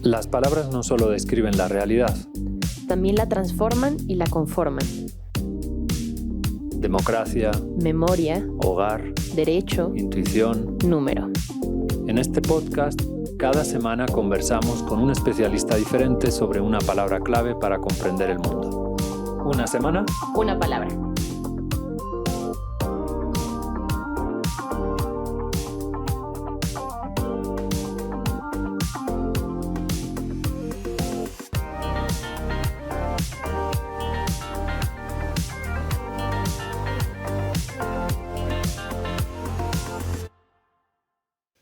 Las palabras no solo describen la realidad. También la transforman y la conforman. Democracia, Memoria, hogar, derecho, intuición. número. En este podcast, cada semana conversamos con un especialista diferente sobre una palabra clave para comprender el mundo. Una semana, Una palabra.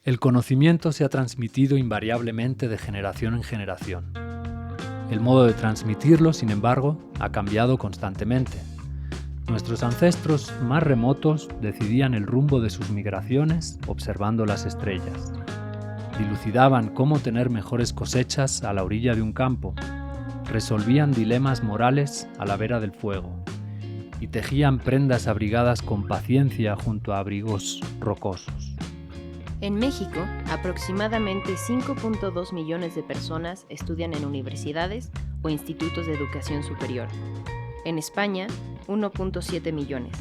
El conocimiento se ha transmitido invariablemente de generación en generación. El modo de transmitirlo, sin embargo, ha cambiado constantemente. Nuestros ancestros más remotos decidían el rumbo de sus migraciones observando las estrellas. Dilucidaban cómo tener mejores cosechas a la orilla de un campo. Resolvían dilemas morales a la vera del fuego. Y tejían prendas abrigadas con paciencia junto a abrigos rocosos. En México, aproximadamente 5.2 millones de personas estudian en universidades o institutos de educación superior. En España, 1.7 millones.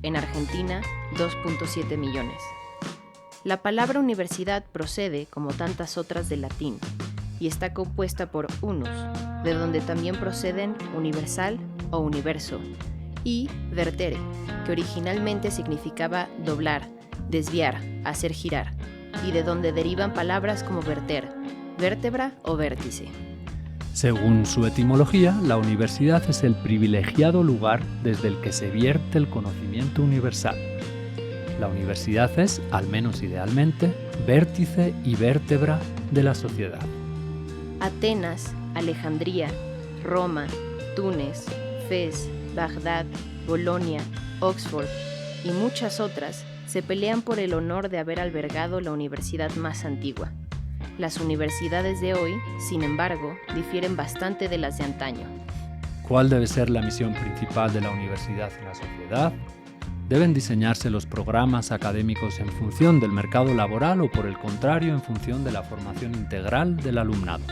En Argentina, 2.7 millones. La palabra universidad procede, como tantas otras, del latín y está compuesta por unus, de donde también proceden universal o universo, y vertere, que originalmente significaba doblar, desviar, hacer girar, y de donde derivan palabras como verter, vértebra o vértice. Según su etimología, la universidad es el privilegiado lugar desde el que se vierte el conocimiento universal. La universidad es, al menos idealmente, vértice y vértebra de la sociedad. Atenas, Alejandría, Roma, Túnez, Fez, Bagdad, Bolonia, Oxford y muchas otras se pelean por el honor de haber albergado la universidad más antigua. Las universidades de hoy, sin embargo, difieren bastante de las de antaño. ¿Cuál debe ser la misión principal de la universidad en la sociedad? ¿Deben diseñarse los programas académicos en función del mercado laboral o, por el contrario, en función de la formación integral del alumnado?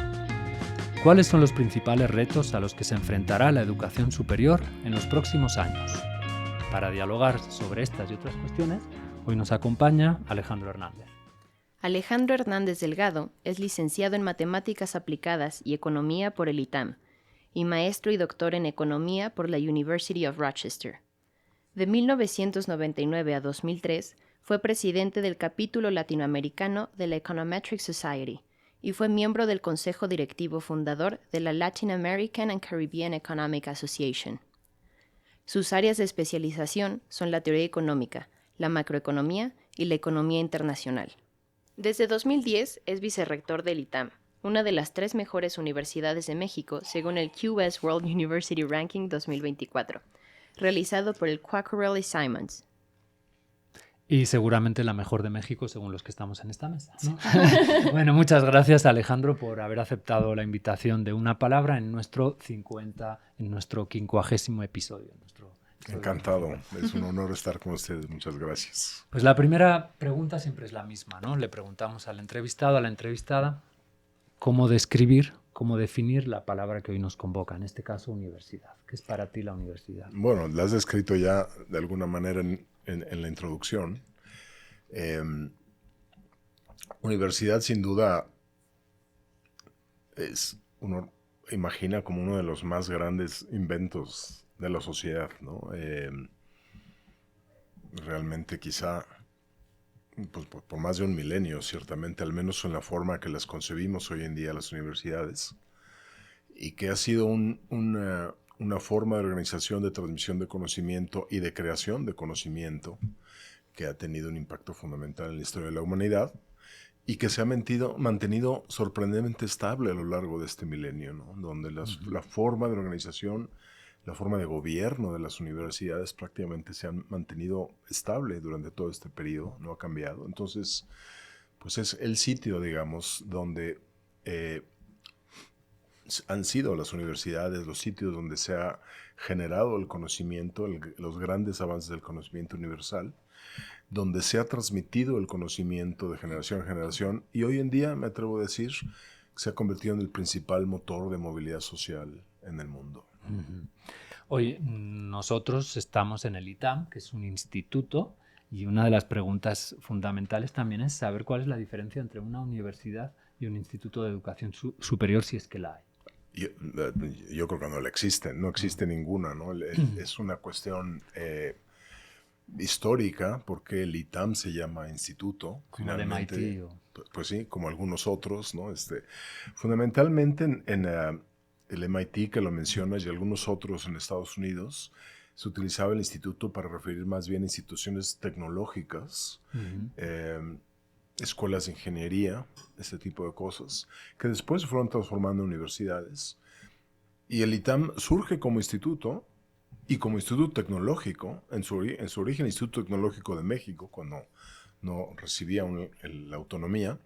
¿Cuáles son los principales retos a los que se enfrentará la educación superior en los próximos años? Para dialogar sobre estas y otras cuestiones, hoy nos acompaña Alejandro Hernández. Alejandro Hernández Delgado es licenciado en Matemáticas Aplicadas y Economía por el ITAM y maestro y doctor en Economía por la University of Rochester. De 1999 a 2003 fue presidente del capítulo latinoamericano de la Econometric Society y fue miembro del consejo directivo fundador de la Latin American and Caribbean Economic Association. Sus áreas de especialización son la teoría económica, la macroeconomía y la economía internacional. Desde 2010 es vicerrector del ITAM, una de las 3 mejores universidades de México según el QS World University Ranking 2024, realizado por el Quacquarelli Simons. Y seguramente la mejor de México según los que estamos en esta mesa, ¿no? Bueno, muchas gracias, Alejandro, por haber aceptado la invitación de Una Palabra en nuestro 50º episodio. Encantado, es un honor estar con ustedes, muchas gracias. Pues la primera pregunta siempre es la misma, ¿no? Le preguntamos al entrevistado, a la entrevistada, cómo describir, cómo definir la palabra que hoy nos convoca, en este caso universidad. ¿Qué es para ti la universidad? Bueno, la has descrito ya de alguna manera en la introducción. Universidad sin duda uno imagina como uno de los más grandes inventos de la sociedad, ¿no? Realmente quizá pues, por más de un milenio, ciertamente, al menos en la forma que las concebimos hoy en día las universidades, y que ha sido una forma de organización, de transmisión de conocimiento y de creación de conocimiento que ha tenido un impacto fundamental en la historia de la humanidad y que se ha mantenido sorprendentemente estable a lo largo de este milenio, ¿no? Donde la forma de organización, la forma de gobierno de las universidades prácticamente se han mantenido estable durante todo este periodo, no ha cambiado. Entonces, pues es el sitio, digamos, donde han sido las universidades, los sitios donde se ha generado el conocimiento, los grandes avances del conocimiento universal, donde se ha transmitido el conocimiento de generación en generación, y hoy en día, me atrevo a decir, se ha convertido en el principal motor de movilidad social en el mundo. Hoy nosotros estamos en el ITAM, que es un instituto, y una de las preguntas fundamentales también es saber cuál es la diferencia entre una universidad y un instituto de educación superior, si es que la hay. Yo creo que no existe ninguna, ¿no? Es una cuestión histórica, porque el ITAM se llama instituto. Como el MIT. Pues sí, como algunos otros, ¿no? Fundamentalmente en el MIT, que lo mencionas, y algunos otros en Estados Unidos, se utilizaba el instituto para referir más bien a instituciones tecnológicas, escuelas de ingeniería, este tipo de cosas, que después se fueron transformando en universidades. Y el ITAM surge como instituto y como instituto tecnológico, en su origen Instituto Tecnológico de México, cuando no recibía la autonomía,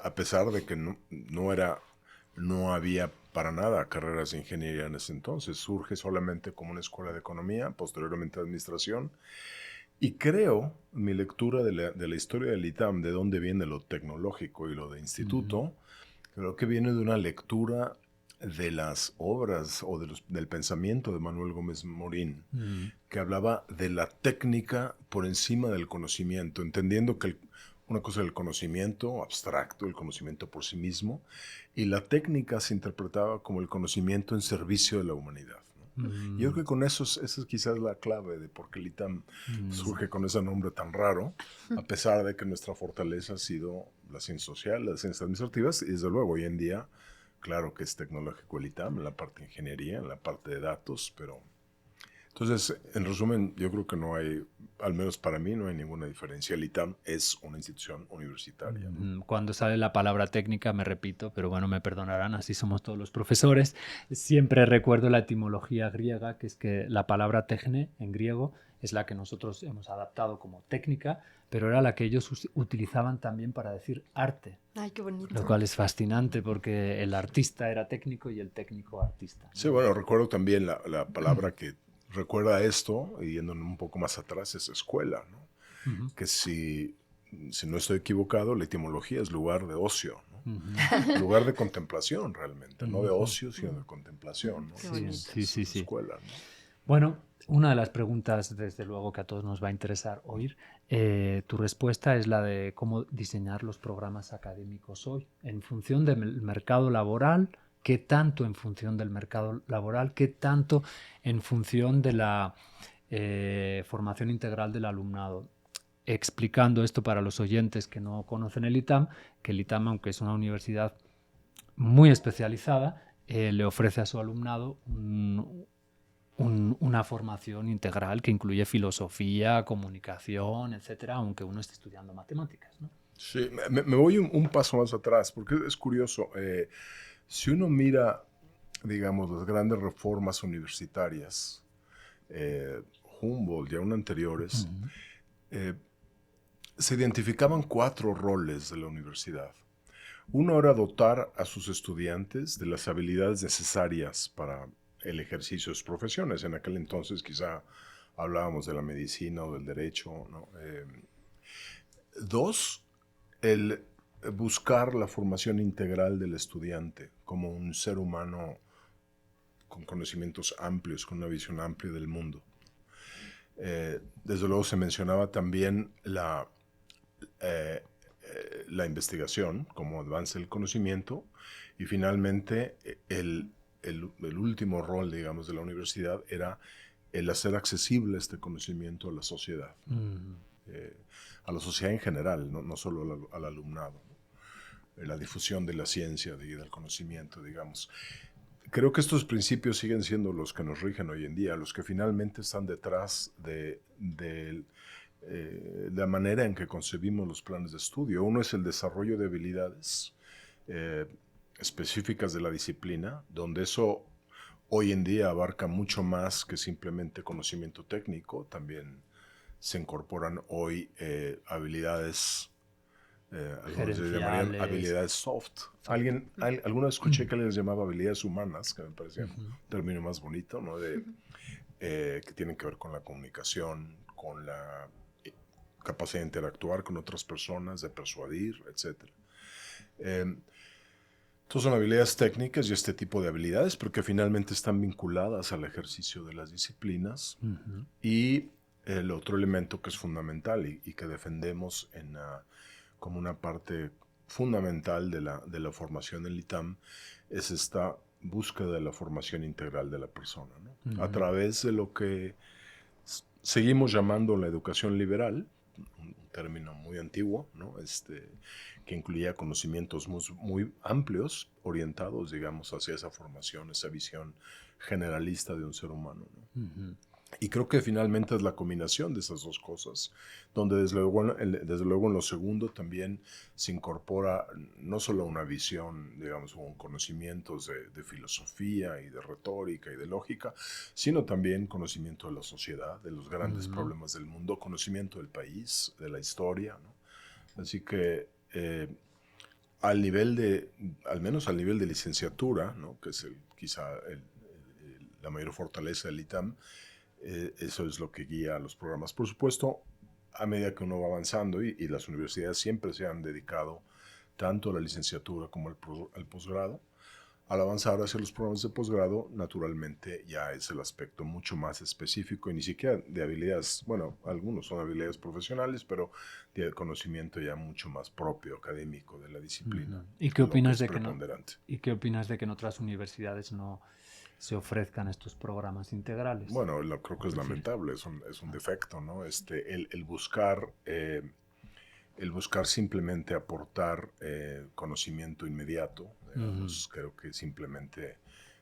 a pesar de que no había para nada carreras de ingeniería en ese entonces. Surge solamente como una escuela de economía, posteriormente de administración. Y creo, mi lectura de la historia del ITAM, de dónde viene lo tecnológico y lo de instituto, creo que viene de una lectura de las obras o del pensamiento de Manuel Gómez Morín, que hablaba de la técnica por encima del conocimiento, entendiendo que una cosa es el conocimiento abstracto, el conocimiento por sí mismo, y la técnica se interpretaba como el conocimiento en servicio de la humanidad. Yo creo que con esa es quizás la clave de por qué el ITAM surge con ese nombre tan raro, a pesar de que nuestra fortaleza ha sido la ciencia social, las ciencias administrativas, y desde luego hoy en día, claro que es tecnológico el ITAM, en la parte de ingeniería, en la parte de datos, pero... Entonces, en resumen, yo creo que no hay, al menos para mí, no hay ninguna diferencia. El ITAM es una institución universitaria, ¿no? Cuando sale la palabra técnica me repito, pero bueno, me perdonarán, así somos todos los profesores. Siempre recuerdo la etimología griega, que es que la palabra techne en griego es la que nosotros hemos adaptado como técnica, pero era la que ellos utilizaban también para decir arte. Ay, qué bonito. Lo cual es fascinante porque el artista era técnico y el técnico artista, ¿no? Sí, bueno, recuerdo también la palabra que recuerda esto, y yendo un poco más atrás, es escuela, ¿no? Que si no estoy equivocado, la etimología es lugar de ocio, ¿no? Lugar de contemplación realmente, no de ocio, sino de contemplación, ¿no? Sí. Escuela, ¿no? Bueno, una de las preguntas, desde luego, que a todos nos va a interesar oír, tu respuesta es la de cómo diseñar los programas académicos hoy, en función del mercado laboral. ¿Qué tanto en función del mercado laboral? ¿Qué tanto en función de la formación integral del alumnado? Explicando esto para los oyentes que no conocen el ITAM, que el ITAM, aunque es una universidad muy especializada, le ofrece a su alumnado una formación integral que incluye filosofía, comunicación, etcétera, aunque uno esté estudiando matemáticas, ¿no? Sí, me voy un paso más atrás, porque es curioso. Si uno mira, digamos, las grandes reformas universitarias, Humboldt y aún anteriores, se identificaban 4 roles de la universidad. Uno era dotar a sus estudiantes de las habilidades necesarias para el ejercicio de sus profesiones. En aquel entonces quizá hablábamos de la medicina o del derecho, ¿no? 2, el buscar la formación integral del estudiante como un ser humano con conocimientos amplios, con una visión amplia del mundo. Desde luego se mencionaba también la investigación como avance del conocimiento, y finalmente el último rol, digamos, de la universidad era el hacer accesible este conocimiento a la sociedad. A la sociedad en general, no solo al alumnado, ¿no? La difusión de la ciencia y del conocimiento, digamos. Creo que estos principios siguen siendo los que nos rigen hoy en día, los que finalmente están detrás de la manera en que concebimos los planes de estudio. Uno es el desarrollo de habilidades específicas de la disciplina, donde eso hoy en día abarca mucho más que simplemente conocimiento técnico. También se incorporan hoy habilidades, algunos les llamarían habilidades soft. Alguna vez escuché que les llamaba habilidades humanas, que me parecía un término más bonito, ¿no? Que tienen que ver con la comunicación, con la capacidad de interactuar con otras personas, de persuadir, etc. Entonces son habilidades técnicas y este tipo de habilidades, porque finalmente están vinculadas al ejercicio de las disciplinas. Y el otro elemento que es fundamental y que defendemos como una parte fundamental de la formación en el ITAM es esta búsqueda de la formación integral de la persona, ¿no? A través de lo que seguimos llamando la educación liberal, un término muy antiguo, ¿no? Que incluía conocimientos muy amplios, orientados, digamos, hacia esa formación, esa visión generalista de un ser humano, ¿no? Y creo que finalmente es la combinación de esas dos cosas, donde desde luego en lo segundo también se incorpora no solo una visión, digamos, con conocimientos de filosofía y de retórica y de lógica, sino también conocimiento de la sociedad, de los grandes problemas del mundo, conocimiento del país, de la historia, ¿no? Así que al menos al nivel de licenciatura, ¿no? Que es la mayor fortaleza del ITAM, eso es lo que guía a los programas. Por supuesto, a medida que uno va avanzando y las universidades siempre se han dedicado tanto a la licenciatura como al posgrado, al avanzar hacia los programas de posgrado, naturalmente ya es el aspecto mucho más específico y ni siquiera de habilidades, bueno, algunos son habilidades profesionales, pero de conocimiento ya mucho más propio, académico de la disciplina. ¿Y qué opinas de qué opinas de que en otras universidades no se ofrezcan estos programas integrales? Bueno, creo que es lamentable, es un defecto, ¿no? El buscar simplemente aportar conocimiento inmediato, digamos, creo que simplemente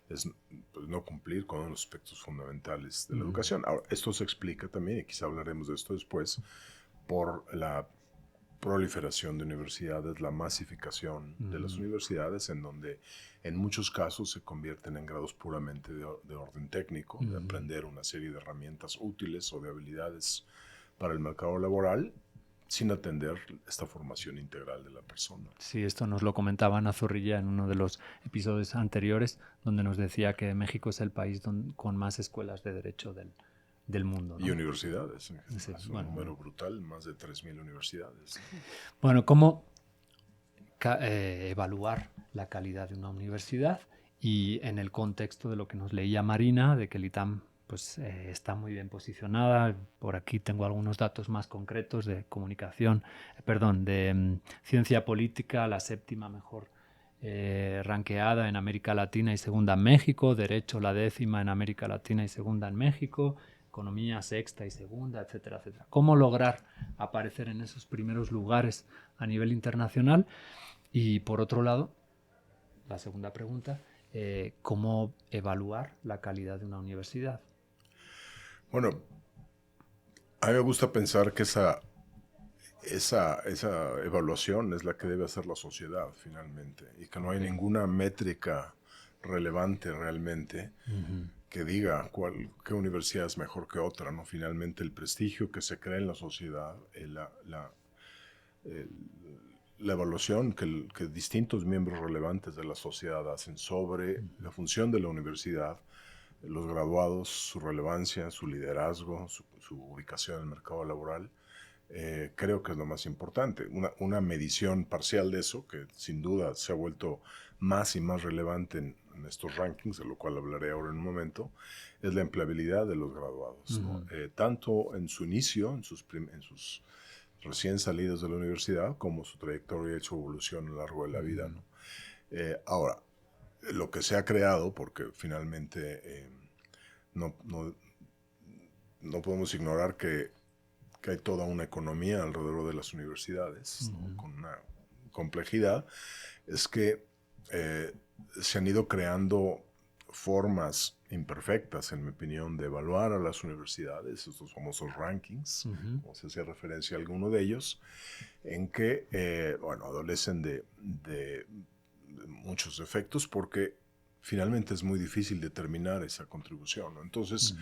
es pues, no cumplir con los aspectos fundamentales de la educación. Ahora, esto se explica también, y quizá hablaremos de esto después, por la proliferación de universidades, la masificación de las universidades, en donde en muchos casos se convierten en grados puramente de orden técnico, de aprender una serie de herramientas útiles o de habilidades para el mercado laboral, sin atender esta formación integral de la persona. Sí, esto nos lo comentaba Ana Zorrilla en uno de los episodios anteriores, donde nos decía que México es el país con más escuelas de derecho del mundo, ¿no? Y universidades. Sí, es un número brutal, más de 3.000 universidades. Bueno, ¿cómo evaluar la calidad de una universidad? Y en el contexto de lo que nos leía Marina, de que el ITAM pues, está muy bien posicionada. Por aquí tengo algunos datos más concretos de de ciencia política, la séptima mejor ranqueada en América Latina y segunda en México, derecho la 10ª en América Latina y segunda en México, economía sexta y segunda, etcétera, etcétera. ¿Cómo lograr aparecer en esos primeros lugares a nivel internacional? Y por otro lado, la segunda pregunta, ¿cómo evaluar la calidad de una universidad? Bueno, a mí me gusta pensar que esa evaluación es la que debe hacer la sociedad finalmente y que no hay ninguna métrica relevante realmente que diga qué universidad es mejor que otra, ¿no? Finalmente el prestigio que se crea en la sociedad, la evaluación que distintos miembros relevantes de la sociedad hacen sobre la función de la universidad, los graduados, su relevancia, su liderazgo, su ubicación en el mercado laboral, creo que es lo más importante. Una medición parcial de eso, que sin duda se ha vuelto más y más relevante en estos rankings, de lo cual hablaré ahora en un momento, es la empleabilidad de los graduados, ¿no? Tanto en su inicio, en sus recién salidos de la universidad, como su trayectoria y su evolución a lo largo de la vida, ¿no? Ahora, lo que se ha creado, porque finalmente no podemos ignorar que hay toda una economía alrededor de las universidades, ¿no? Con una complejidad, es que se han ido creando formas imperfectas, en mi opinión, de evaluar a las universidades, estos famosos rankings, como se hacía referencia a alguno de ellos, en que, adolecen de muchos defectos porque finalmente es muy difícil determinar esa contribución, ¿no? Entonces,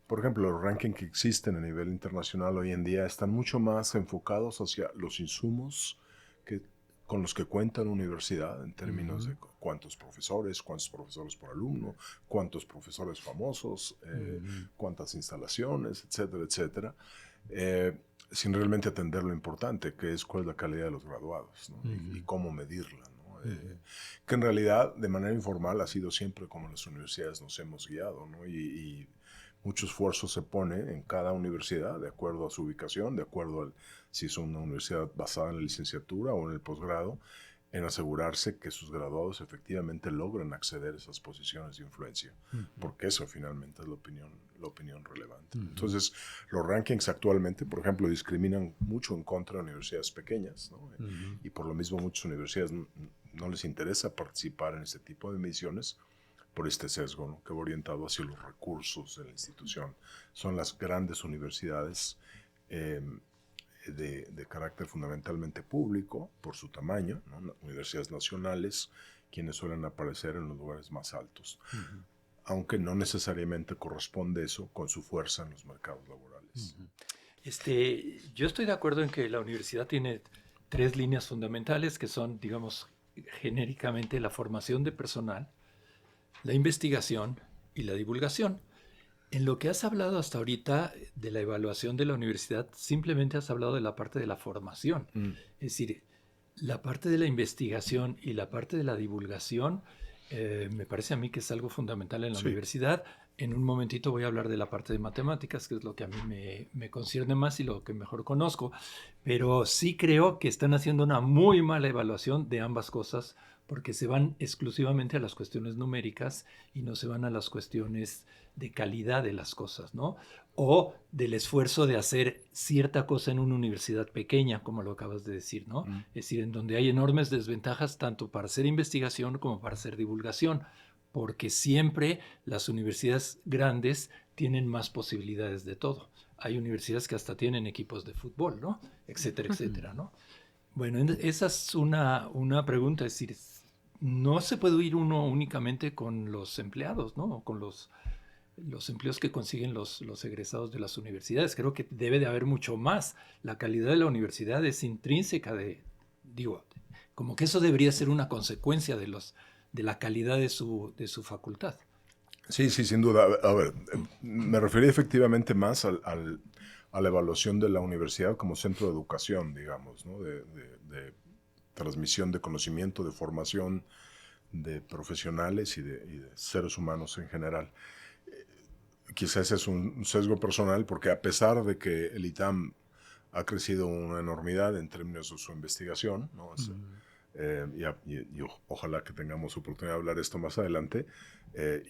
por ejemplo, los rankings que existen a nivel internacional hoy en día están mucho más enfocados hacia los insumos con los que cuenta la universidad en términos de cuántos profesores por alumno, cuántos profesores famosos, cuántas instalaciones, etcétera, etcétera, sin realmente atender lo importante, que es cuál es la calidad de los graduados, ¿no? Y cómo medirla, ¿no? Que en realidad, de manera informal, ha sido siempre como las universidades nos hemos guiado, ¿no? Y mucho esfuerzo se pone en cada universidad, de acuerdo a su ubicación, de acuerdo a si es una universidad basada en la licenciatura o en el posgrado, en asegurarse que sus graduados efectivamente logren acceder a esas posiciones de influencia, porque eso finalmente es la opinión relevante. Entonces, los rankings actualmente, por ejemplo, discriminan mucho en contra de universidades pequeñas, ¿no? Y por lo mismo muchas universidades no les interesa participar en este tipo de mediciones por este sesgo, ¿no? Que va orientado hacia los recursos de la institución. Son las grandes universidades de carácter fundamentalmente público, por su tamaño, ¿no? Universidades nacionales, quienes suelen aparecer en los lugares más altos, aunque no necesariamente corresponde eso con su fuerza en los mercados laborales. Yo estoy de acuerdo en que la universidad tiene 3 líneas fundamentales que son, digamos, genéricamente la formación de personal, la investigación y la divulgación. En lo que has hablado hasta ahorita de la evaluación de la universidad, simplemente has hablado de la parte de la formación. Es decir, la parte de la investigación y la parte de la divulgación me parece a mí que es algo fundamental en la universidad. En un momentito voy a hablar de la parte de matemáticas, que es lo que a mí me concierne más y lo que mejor conozco. Pero sí creo que están haciendo una muy mala evaluación de ambas cosas, porque se van exclusivamente a las cuestiones numéricas y no se van a las cuestiones de calidad de las cosas, ¿no? O del esfuerzo de hacer cierta cosa en una universidad pequeña, como lo acabas de decir, ¿no? Es decir, en donde hay enormes desventajas tanto para hacer investigación como para hacer divulgación, porque siempre las universidades grandes tienen más posibilidades de todo. Hay universidades que hasta tienen equipos de fútbol, ¿no? Etcétera, etcétera, ¿no? Bueno, esa es una pregunta, es decir, no se puede ir uno únicamente con los empleados, ¿no? O con los empleos que consiguen los egresados de las universidades. Creo que debe de haber mucho más. La calidad de la universidad es intrínseca como que eso debería ser una consecuencia de la calidad de su facultad. Sí, sin duda. A ver, me refería efectivamente más a la evaluación de la universidad como centro de educación, digamos, ¿no? De transmisión de conocimiento, de formación de profesionales y de seres humanos en general. Quizás es un sesgo personal porque a pesar de que el ITAM ha crecido una enormidad en términos de su investigación, ¿no? Y ojalá que tengamos oportunidad de hablar esto más adelante,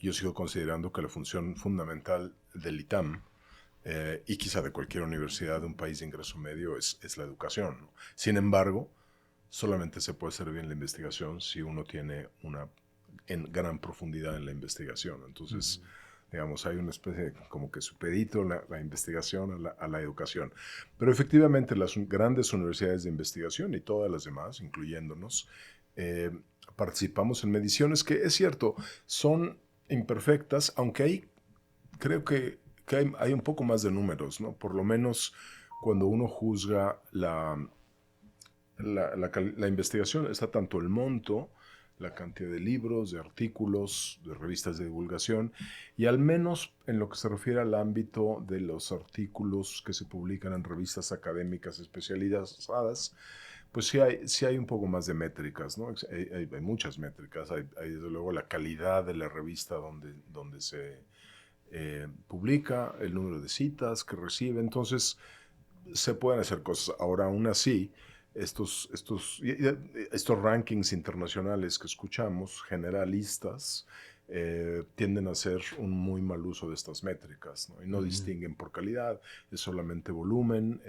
yo sigo considerando que la función fundamental del ITAM y quizá de cualquier universidad de un país de ingreso medio es la educación, ¿no? Sin embargo, solamente se puede hacer bien la investigación si uno tiene una gran profundidad en la investigación. Entonces, digamos, hay una especie de como que supedito la investigación a la educación. Pero efectivamente las grandes universidades de investigación y todas las demás, incluyéndonos, participamos en mediciones que, es cierto, son imperfectas, aunque ahí creo que hay un poco más de números, ¿no? Por lo menos cuando uno juzga la investigación, está tanto el monto, la cantidad de libros, de artículos, de revistas de divulgación, y al menos en lo que se refiere al ámbito de los artículos que se publican en revistas académicas especializadas, pues sí hay un poco más de métricas, ¿no? Hay muchas métricas, hay desde luego la calidad de la revista donde se publica, el número de citas que recibe, entonces se pueden hacer cosas. Ahora, aún así, estos rankings internacionales que escuchamos, generalistas, tienden a hacer un muy mal uso de estas métricas, ¿no? Y no distinguen por calidad, es solamente volumen,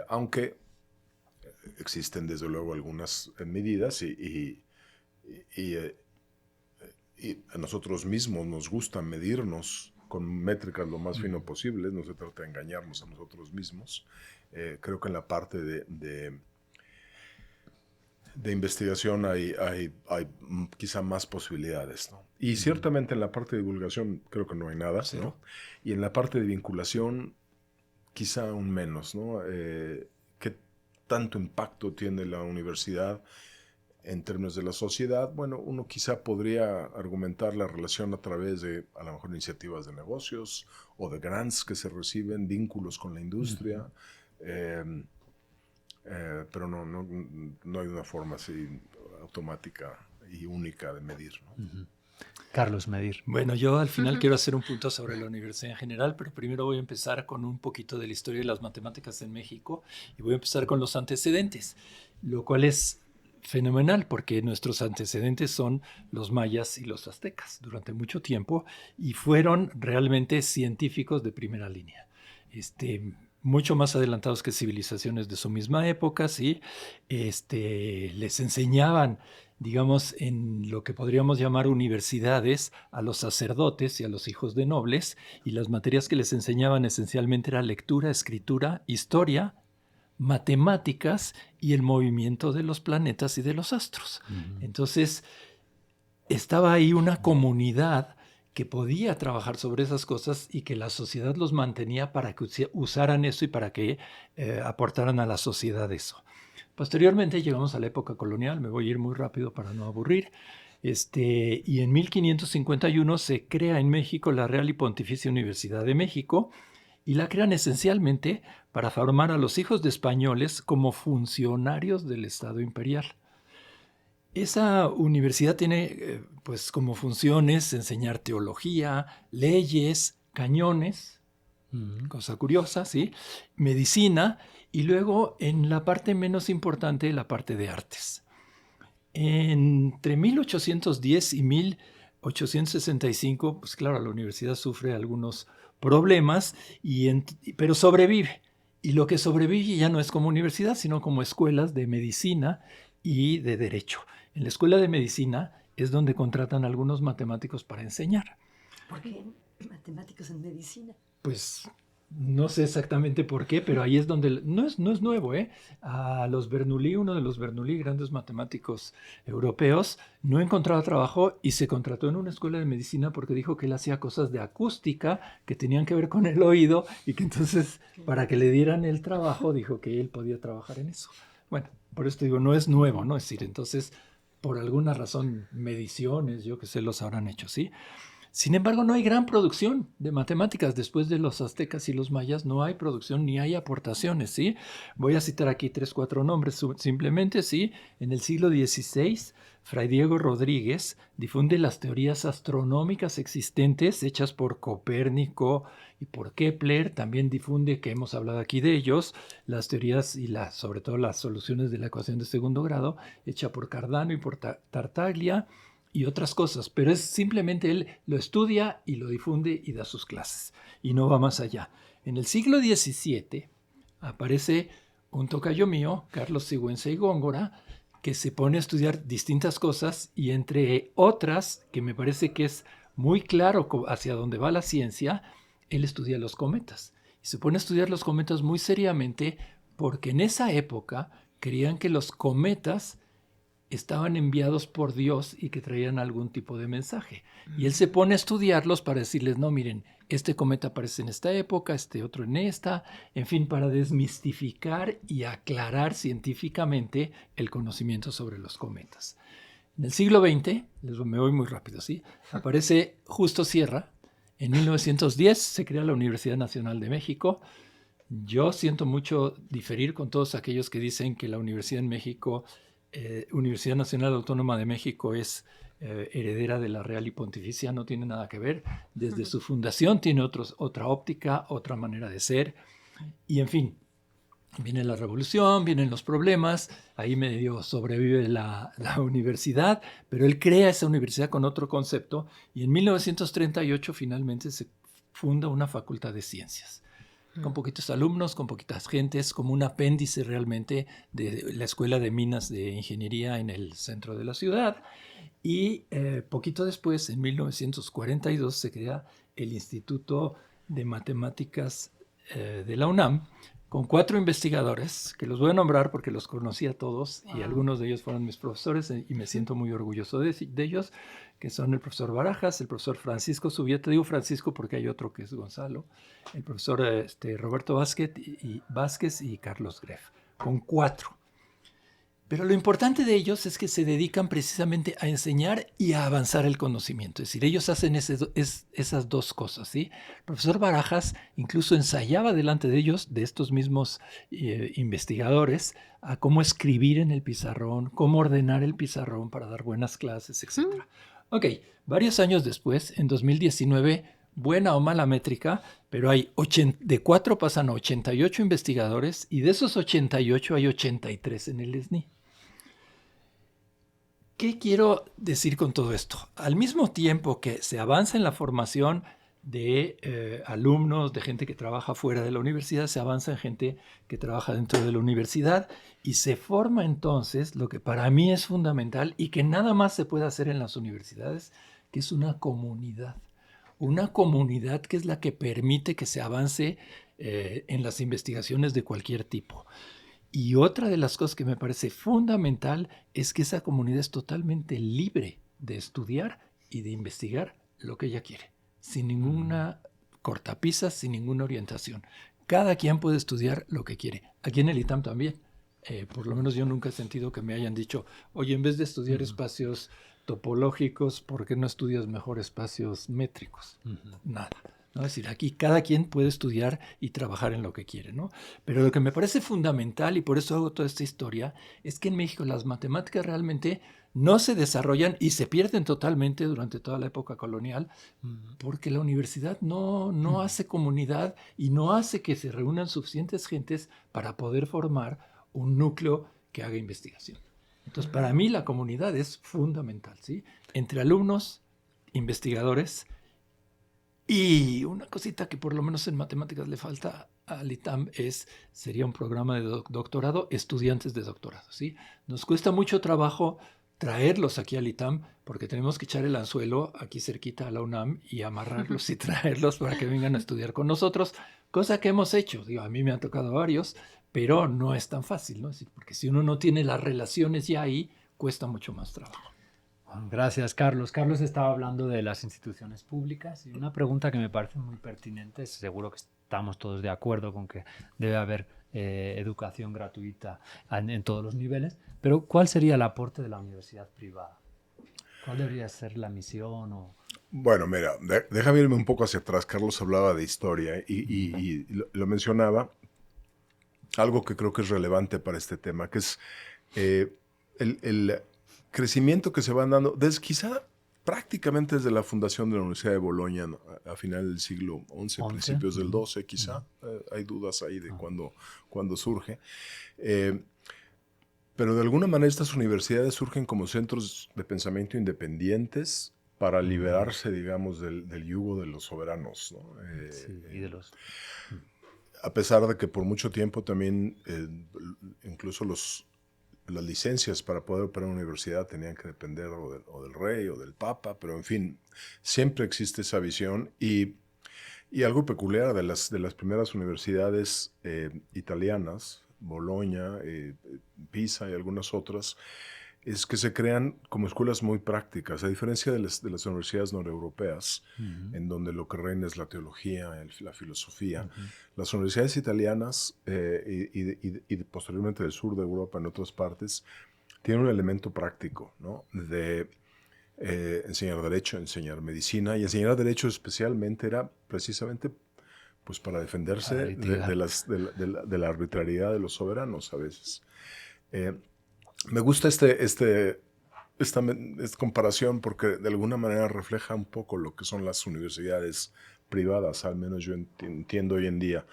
aunque existen desde luego algunas medidas y a nosotros mismos nos gusta medirnos con métricas lo más fino posible, no se trata de engañarnos a nosotros mismos. Creo que en la parte de investigación hay quizá más posibilidades, ¿no? Y ciertamente en la parte de divulgación creo que no hay nada, ¿no? Y en la parte de vinculación quizá aún menos, ¿no? ¿Qué tanto impacto tiene la universidad en términos de la sociedad? Bueno, uno quizá podría argumentar la relación a través de, a lo mejor, iniciativas de negocios o de grants que se reciben, vínculos con la industria, pero no hay una forma así automática y única de medir, ¿no? Uh-huh. Carlos Medir. Bueno, yo al final quiero hacer un punto sobre la universidad en general, pero primero voy a empezar con un poquito de la historia de las matemáticas en México y voy a empezar con los antecedentes, lo cual es fenomenal porque nuestros antecedentes son los mayas y los aztecas durante mucho tiempo y fueron realmente científicos de primera línea. Mucho más adelantados que civilizaciones de su misma época, ¿sí? Les enseñaban, digamos, en lo que podríamos llamar universidades, a los sacerdotes y a los hijos de nobles, y las materias que les enseñaban esencialmente era lectura, escritura, historia, matemáticas y el movimiento de los planetas y de los astros. Uh-huh. Entonces, estaba ahí una comunidad que podía trabajar sobre esas cosas y que la sociedad los mantenía para que usaran eso y para que aportaran a la sociedad eso. Posteriormente llegamos a la época colonial, me voy a ir muy rápido para no aburrir, y en 1551 se crea en México la Real y Pontificia Universidad de México y la crean esencialmente para formar a los hijos de españoles como funcionarios del Estado imperial. Esa universidad tiene pues como funciones enseñar teología, leyes, cañones, cosa curiosa, ¿sí? Medicina y luego en la parte menos importante, la parte de artes. Entre 1810 y 1865, pues claro, la universidad sufre algunos problemas, pero sobrevive. Y lo que sobrevive ya no es como universidad, sino como escuelas de medicina y de derecho. En la escuela de medicina es donde contratan a algunos matemáticos para enseñar. ¿Por qué matemáticos en medicina? Pues no sé exactamente por qué, pero ahí es donde... No es nuevo, ¿eh? A los Bernoulli, uno de los Bernoulli, grandes matemáticos europeos, no encontraba trabajo y se contrató en una escuela de medicina porque dijo que él hacía cosas de acústica que tenían que ver con el oído y que entonces, para que le dieran el trabajo, dijo que él podía trabajar en eso. Bueno, por esto digo, no es nuevo, ¿no? Es decir, entonces, por alguna razón, mediciones, yo que sé, los habrán hecho, ¿sí? Sin embargo, no hay gran producción de matemáticas. Después de los aztecas y los mayas, no hay producción ni hay aportaciones, ¿sí? Voy a citar aquí 3, 4 nombres simplemente, ¿sí? En el siglo XVI, Fray Diego Rodríguez difunde las teorías astronómicas existentes hechas por Copérnico y por Kepler. También difunde, que hemos hablado aquí de ellos, las teorías y sobre todo las soluciones de la ecuación de segundo grado, hecha por Cardano y por Tartaglia, y otras cosas, pero es simplemente él lo estudia y lo difunde y da sus clases, y no va más allá. En el siglo XVII aparece un tocayo mío, Carlos Sigüenza y Góngora, que se pone a estudiar distintas cosas, y entre otras, que me parece que es muy claro hacia dónde va la ciencia, él estudia los cometas. Y se pone a estudiar los cometas muy seriamente, porque en esa época creían que los cometas estaban enviados por Dios y que traían algún tipo de mensaje. Y él se pone a estudiarlos para decirles, no, miren, este cometa aparece en esta época, este otro en esta, en fin, para desmistificar y aclarar científicamente el conocimiento sobre los cometas. En el siglo XX, me voy muy rápido, ¿sí? Aparece Justo Sierra. En 1910 se crea la Universidad Nacional de México. Yo siento mucho diferir con todos aquellos que dicen que la Universidad en México, Universidad Nacional Autónoma de México, es heredera de la Real y Pontificia. No tiene nada que ver. Desde su fundación tiene otra óptica, otra manera de ser. Y en fin, viene la revolución, vienen los problemas. Ahí medio sobrevive la universidad, pero él crea esa universidad con otro concepto. Y en 1938 finalmente se funda una facultad de ciencias, con poquitos alumnos, con poquitas gentes, como un apéndice realmente de la Escuela de Minas de Ingeniería en el centro de la ciudad. Y poquito después, en 1942, se crea el Instituto de Matemáticas de la UNAM, con 4 investigadores, que los voy a nombrar porque los conocí a todos, y algunos de ellos fueron mis profesores, y me siento muy orgulloso de ellos, que son el profesor Barajas, el profesor Francisco Subieta. Digo Francisco porque hay otro que es Gonzalo, el profesor Roberto Vázquez y Carlos Greff, con 4. Pero lo importante de ellos es que se dedican precisamente a enseñar y a avanzar el conocimiento. Es decir, ellos hacen esas dos cosas, ¿sí? El profesor Barajas incluso ensayaba delante de ellos, de estos mismos investigadores, a cómo escribir en el pizarrón, cómo ordenar el pizarrón para dar buenas clases, etc. Ok, varios años después, en 2019, buena o mala métrica, pero hay de 4 pasan a 88 investigadores y de esos 88 hay 83 en el SNI. ¿Qué quiero decir con todo esto? Al mismo tiempo que se avanza en la formación de alumnos, de gente que trabaja fuera de la universidad, se avanza en gente que trabaja dentro de la universidad y se forma entonces lo que para mí es fundamental y que nada más se puede hacer en las universidades, que es una comunidad. Una comunidad que es la que permite que se avance en las investigaciones de cualquier tipo. Y otra de las cosas que me parece fundamental es que esa comunidad es totalmente libre de estudiar y de investigar lo que ella quiere, sin ninguna cortapisa, sin ninguna orientación. Cada quien puede estudiar lo que quiere. Aquí en el ITAM también. Por lo menos yo nunca he sentido que me hayan dicho, oye, en vez de estudiar espacios topológicos, ¿por qué no estudias mejor espacios métricos? Nada. ¿No? Es decir, aquí cada quien puede estudiar y trabajar en lo que quiere, ¿no? Pero lo que me parece fundamental, y por eso hago toda esta historia, es que en México las matemáticas realmente no se desarrollan y se pierden totalmente durante toda la época colonial porque la universidad no hace comunidad y no hace que se reúnan suficientes gentes para poder formar un núcleo que haga investigación. Entonces, para mí la comunidad es fundamental, ¿sí? Entre alumnos, investigadores. Y una cosita que por lo menos en matemáticas le falta al ITAM sería un programa de doctorado, estudiantes de doctorado, ¿sí? Nos cuesta mucho trabajo traerlos aquí al ITAM porque tenemos que echar el anzuelo aquí cerquita a la UNAM y amarrarlos y traerlos para que vengan a estudiar con nosotros, cosa que hemos hecho. Digo, a mí me han tocado varios, pero no es tan fácil, ¿no? Es decir, porque si uno no tiene las relaciones ya ahí, cuesta mucho más trabajo. Gracias, Carlos. Carlos estaba hablando de las instituciones públicas y una pregunta que me parece muy pertinente, seguro que estamos todos de acuerdo con que debe haber educación gratuita en todos los niveles, pero ¿cuál sería el aporte de la universidad privada? ¿Cuál debería ser la misión? Bueno, mira, déjame irme un poco hacia atrás. Carlos hablaba de historia y lo mencionaba, algo que creo que es relevante para este tema, que es el crecimiento que se van dando, quizá prácticamente desde la fundación de la Universidad de Bolonia, ¿no? A final del siglo XI, principios del XII, quizá. Hay dudas ahí de cuándo surge. Pero de alguna manera estas universidades surgen como centros de pensamiento independientes para liberarse, digamos, del yugo de los soberanos, ¿no? Sí, y de los... A pesar de que por mucho tiempo también incluso las licencias para poder operar una universidad tenían que depender o del rey o del papa, pero en fin, siempre existe esa visión y algo peculiar de las primeras universidades italianas, Bologna, Pisa y algunas otras, es que se crean como escuelas muy prácticas, a diferencia de las universidades noreuropeas, en donde lo que reina es la teología, la filosofía. Las universidades italianas y posteriormente del sur de Europa, en otras partes, tienen un elemento práctico, ¿no? De enseñar derecho, enseñar medicina, y enseñar derecho especialmente era precisamente pues para defenderse de la arbitrariedad de los soberanos a veces. Me gusta esta comparación porque de alguna manera refleja un poco lo que son las universidades privadas, al menos yo entiendo hoy en día.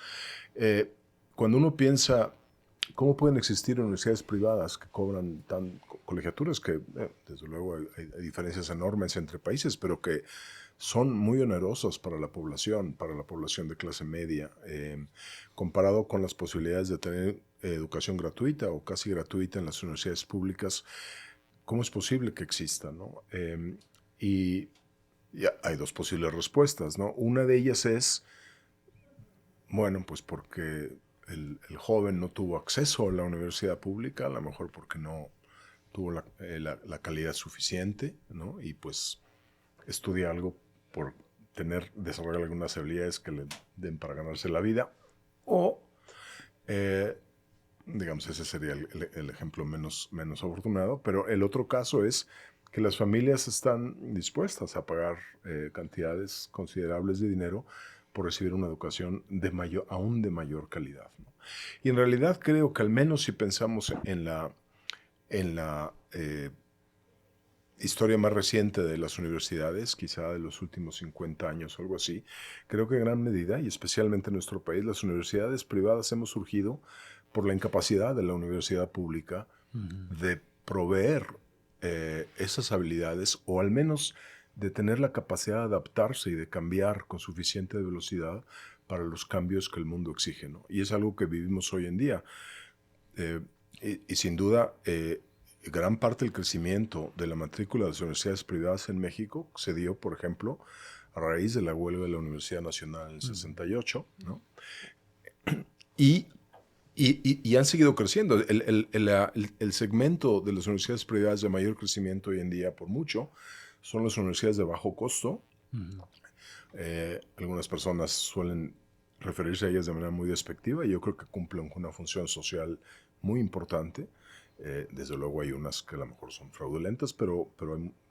Cuando uno piensa cómo pueden existir universidades privadas que cobran colegiaturas que, desde luego, hay diferencias enormes entre países, pero que son muy onerosas para la población de clase media, comparado con las posibilidades de tener educación gratuita o casi gratuita en las universidades públicas. ¿Cómo es posible que exista, ¿no? Y hay dos posibles respuestas, ¿no? Una de ellas es, bueno, pues porque el joven no tuvo acceso a la universidad pública, a lo mejor porque no tuvo la calidad suficiente, ¿no? Y pues estudia algo por desarrollar algunas habilidades que le den para ganarse la vida, o Digamos, ese sería el ejemplo menos afortunado, pero el otro caso es que las familias están dispuestas a pagar cantidades considerables de dinero por recibir una educación aún de mayor calidad, ¿no? Y en realidad creo que al menos si pensamos en la historia más reciente de las universidades, quizá de los últimos 50 años o algo así, creo que en gran medida, y especialmente en nuestro país, las universidades privadas hemos surgido por la incapacidad de la universidad pública de proveer esas habilidades, o al menos de tener la capacidad de adaptarse y de cambiar con suficiente velocidad para los cambios que el mundo exige, ¿no? Y es algo que vivimos hoy en día. Y sin duda, gran parte del crecimiento de la matrícula de las universidades privadas en México se dio, por ejemplo, a raíz de la huelga de la Universidad Nacional en el 68, ¿no? Y han seguido creciendo. El segmento de las universidades privadas de mayor crecimiento hoy en día, por mucho, son las universidades de bajo costo. Algunas personas suelen referirse a ellas de manera muy despectiva, y yo creo que cumplen una función social muy importante. Desde luego hay unas que a lo mejor son fraudulentas, pero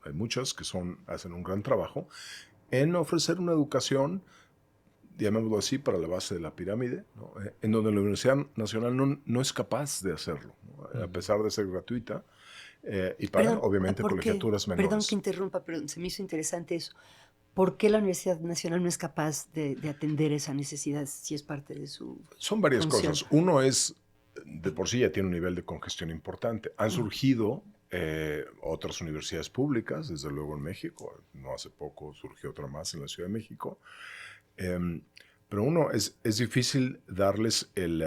hay muchas que hacen un gran trabajo en ofrecer una educación, llamémoslo así, para la base de la pirámide, ¿no? En donde la Universidad Nacional no es capaz de hacerlo, ¿no? A pesar de ser gratuita, y pagan, obviamente, colegiaturas menores. Perdón que interrumpa, pero se me hizo interesante eso. ¿Por qué la Universidad Nacional no es capaz de atender esa necesidad si es parte de su Son varias función? cosas. Uno es, de por sí ya tiene un nivel de congestión importante. Han surgido otras universidades públicas, desde luego en México. No hace poco surgió otra más en la Ciudad de México. Pero uno, es difícil darles el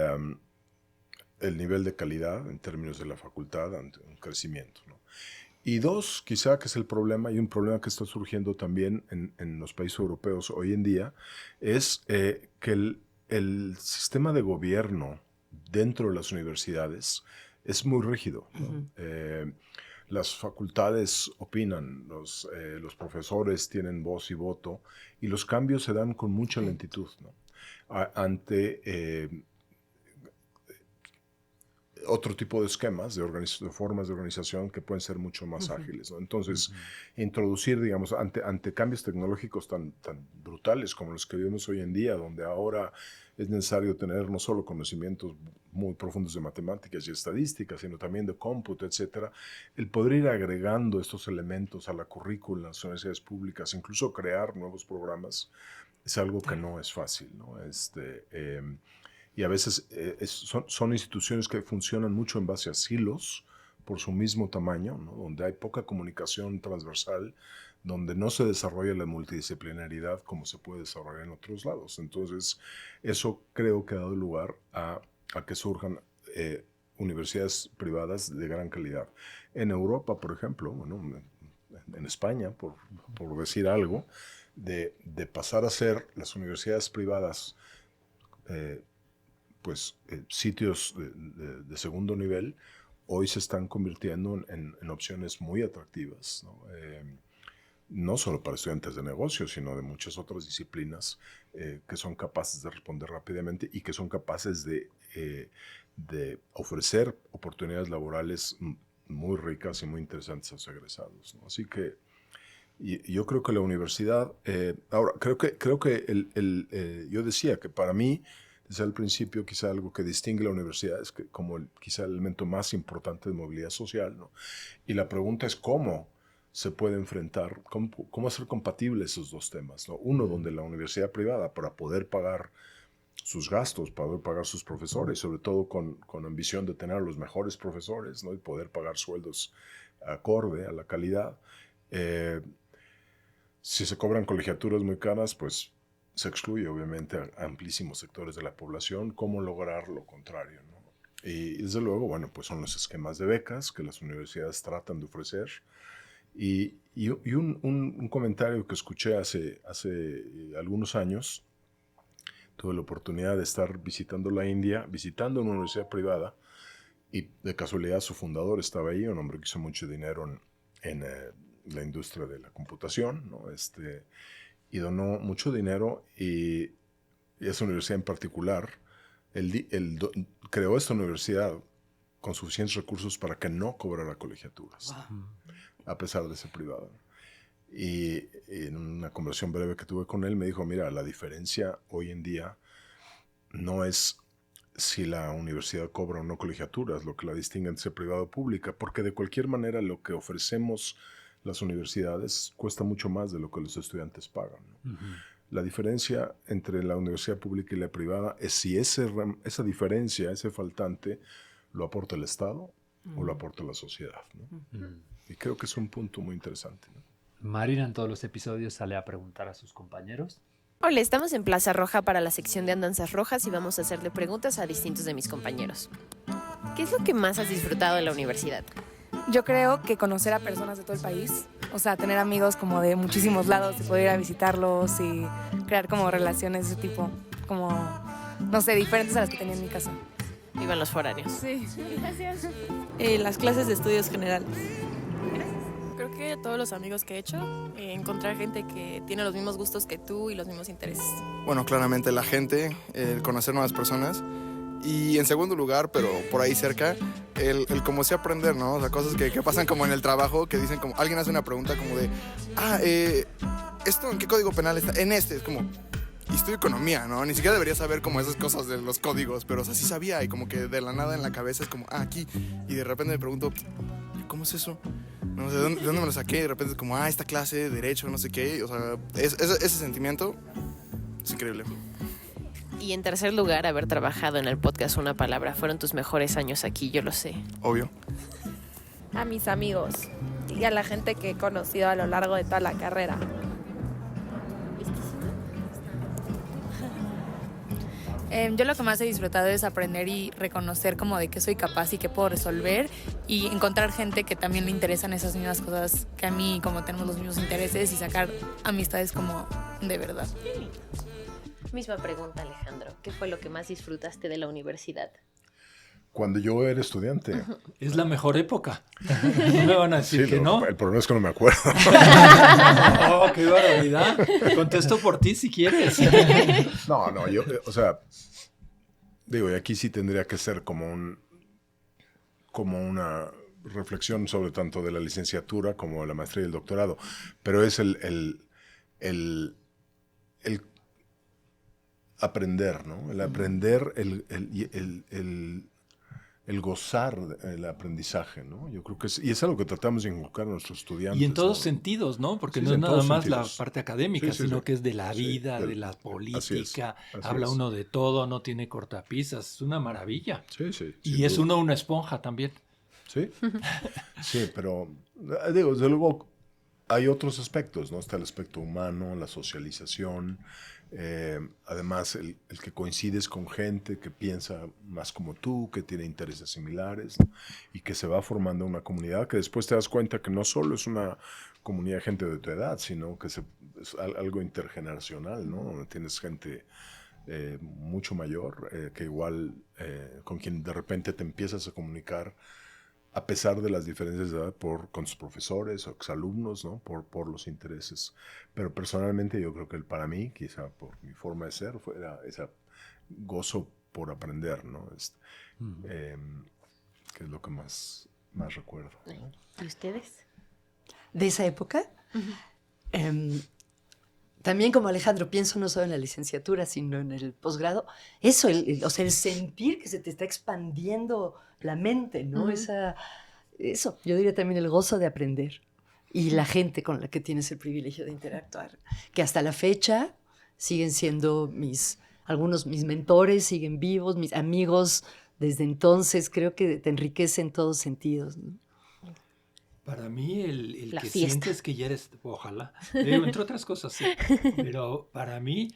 nivel de calidad en términos de la facultad ante un crecimiento, ¿no? Y dos, quizá que es el problema, y un problema que está surgiendo también en los países europeos hoy en día, es que el sistema de gobierno dentro de las universidades es muy rígido, ¿no? Las facultades opinan, los profesores tienen voz y voto, y los cambios se dan con mucha lentitud, ¿no? Ante otro tipo de esquemas, de formas de organización que pueden ser mucho más ágiles, ¿no? Entonces, introducir, digamos, ante cambios tecnológicos tan brutales como los que vivimos hoy en día, donde ahora es necesario tener no solo conocimientos muy profundos de matemáticas y estadísticas, sino también de cómputo, etcétera, el poder ir agregando estos elementos a la currícula en las universidades públicas, incluso crear nuevos programas, es algo que no es fácil, ¿no? Y a veces son instituciones que funcionan mucho en base a silos por su mismo tamaño, ¿no? Donde hay poca comunicación transversal, donde no se desarrolla la multidisciplinaridad como se puede desarrollar en otros lados. Entonces, eso creo que ha dado lugar a que surjan universidades privadas de gran calidad. En Europa, por ejemplo, bueno, en España, por decir algo, de pasar a ser las universidades privadas sitios de segundo nivel, hoy se están convirtiendo en opciones muy atractivas, ¿no? No solo para estudiantes de negocios, sino de muchas otras disciplinas que son capaces de responder rápidamente y que son capaces de ofrecer oportunidades laborales muy ricas y muy interesantes a sus egresados, ¿no? Así que yo creo que la universidad, ahora, creo que yo decía que para mí, desde el principio, quizá algo que distingue la universidad es que como quizá el elemento más importante de movilidad social, ¿no? Y la pregunta es cómo se puede enfrentar, cómo hacer compatibles esos dos temas, ¿no? Uno, donde la universidad privada, para poder pagar sus gastos, para poder pagar sus profesores, sobre todo con ambición de tener a los mejores profesores, ¿no? Y poder pagar sueldos acorde a la calidad. Si se cobran colegiaturas muy caras, pues se excluye obviamente a amplísimos sectores de la población. ¿Cómo lograr lo contrario, ¿no? Y desde luego, bueno, pues son los esquemas de becas que las universidades tratan de ofrecer. Y un comentario que escuché hace algunos años, tuve la oportunidad de estar visitando la India, visitando una universidad privada, y de casualidad su fundador estaba ahí, un hombre que hizo mucho dinero en la industria de la computación, ¿no? Y donó mucho dinero, y esa universidad en particular, creó esta universidad con suficientes recursos para que no cobrara colegiaturas, a pesar de ser privada. Y en una conversación breve que tuve con él me dijo, mira, la diferencia hoy en día no es si la universidad cobra o no colegiaturas, lo que la distingue entre privada o pública, porque de cualquier manera lo que ofrecemos las universidades cuesta mucho más de lo que los estudiantes pagan, ¿no? La diferencia entre la universidad pública y la privada es si esa diferencia, ese faltante, lo aporta el Estado o lo aporta la sociedad, ¿no? Y creo que es un punto muy interesante, ¿no? Marina en todos los episodios sale a preguntar a sus compañeros. Hola, estamos en Plaza Roja para la sección de Andanzas Rojas y vamos a hacerle preguntas a distintos de mis compañeros. ¿Qué es lo que más has disfrutado de la universidad? Yo creo que conocer a personas de todo el país, o sea, tener amigos como de muchísimos lados y poder ir a visitarlos y crear como relaciones de ese tipo, como, no sé, diferentes a las que tenía en mi casa. Vivan los foráneos. Sí, gracias. Las clases de estudios generales. Creo que todos los amigos que he hecho, encontrar gente que tiene los mismos gustos que tú y los mismos intereses. Bueno, claramente la gente, el conocer nuevas personas. Y en segundo lugar, pero por ahí cerca, el como sé aprender, ¿no? O sea, cosas que pasan como en el trabajo, que dicen como, alguien hace una pregunta como de, ¿esto en qué código penal está? En este, es como, y estudio economía, ¿no? Ni siquiera debería saber como esas cosas de los códigos, pero o sea, sí sabía, y como que de la nada en la cabeza es como, aquí, y de repente me pregunto, ¿cómo es eso? No sé, ¿de dónde me lo saqué? Y de repente es como, esta clase de derecho, no sé qué, o sea, ese sentimiento es increíble. Y en tercer lugar, haber trabajado en el podcast Una Palabra. Fueron tus mejores años aquí, yo lo sé. Obvio. A mis amigos y a la gente que he conocido a lo largo de toda la carrera. Yo lo que más he disfrutado es aprender y reconocer como de qué soy capaz y qué puedo resolver y encontrar gente que también le interesan esas mismas cosas que a mí, como tenemos los mismos intereses y sacar amistades como de verdad. Misma pregunta, Alejandro. ¿Qué fue lo que más disfrutaste de la universidad? Cuando yo era estudiante. Es la mejor época. No me van a decir Sí, que no. El problema es que no me acuerdo. Oh, qué barbaridad. Contesto por ti si quieres. No, yo, o sea, digo, y aquí sí tendría que ser como una reflexión sobre tanto de la licenciatura como de la maestría y el doctorado, pero es el aprender, ¿no? El aprender, el gozar el aprendizaje, ¿no? Yo creo que es algo que tratamos de inculcar a nuestros estudiantes. Y en todos ¿no? sentidos, ¿no? Porque Sí, no es en nada todos más sentidos. la parte académica, Sí, sino que es de la vida, sí, de la política. así Habla es. uno de todo, no tiene cortapisas. Es una maravilla. Sí, sí. Y es uno una esponja también. Sí, sí, pero digo, desde luego hay otros aspectos, ¿no? Está el aspecto humano, la socialización, además el que coincides con gente que piensa más como tú, que tiene intereses similares, ¿no? Y que se va formando una comunidad que después te das cuenta que no solo es una comunidad de gente de tu edad, sino que es algo intergeneracional, ¿no? Donde tienes gente mucho mayor, que igual con quien de repente te empiezas a comunicar a pesar de las diferencias de edad con tus profesores o exalumnos, ¿no? Por los intereses. Pero personalmente yo creo que para mí, quizá por mi forma de ser, fuera ese gozo por aprender, ¿no? Que es lo que más recuerdo. ¿Y ustedes? De esa época, también como Alejandro, pienso no solo en la licenciatura, sino en el posgrado. Eso, o sea, el sentir que se te está expandiendo la mente, ¿no? Eso, yo diría también el gozo de aprender. Y la gente con la que tienes el privilegio de interactuar. Que hasta la fecha siguen siendo algunos mis mentores, siguen vivos, mis amigos desde entonces. Creo que te enriquece en todos sentidos, ¿no? Para mí, el La que fiesta. sientes que ya eres, ojalá, entre otras cosas, sí. Pero para mí,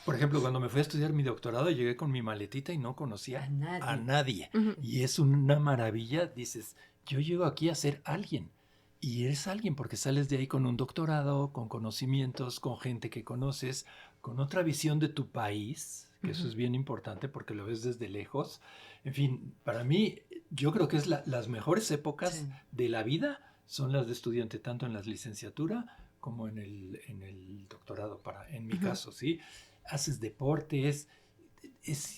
por ejemplo, cuando me fui a estudiar mi doctorado, llegué con mi maletita y no conocía a nadie. Y es una maravilla, dices, yo llego aquí a ser alguien. Y eres alguien porque sales de ahí con un doctorado, con conocimientos, con gente que conoces, con otra visión de tu país, que eso es bien importante porque lo ves desde lejos. En fin, para mí, yo creo que es las mejores épocas de la vida son las de estudiante, tanto en la licenciatura como en el doctorado, en mi caso, ¿sí? Haces deportes,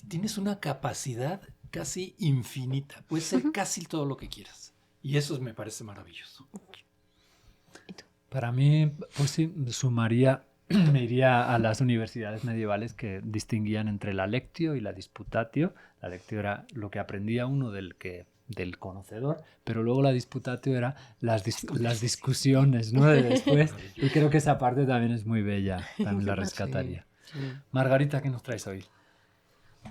tienes una capacidad casi infinita. Puede ser casi todo lo que quieras. Y eso me parece maravilloso. Para mí, pues sí, me iría a las universidades medievales que distinguían entre la lectio y la disputatio. La lectio era lo que aprendía uno del conocedor, pero luego la disputatio era las discusiones, ¿no? De después. Y creo que esa parte también es muy bella, también la rescataría. Sí. Margarita, ¿qué nos traes hoy?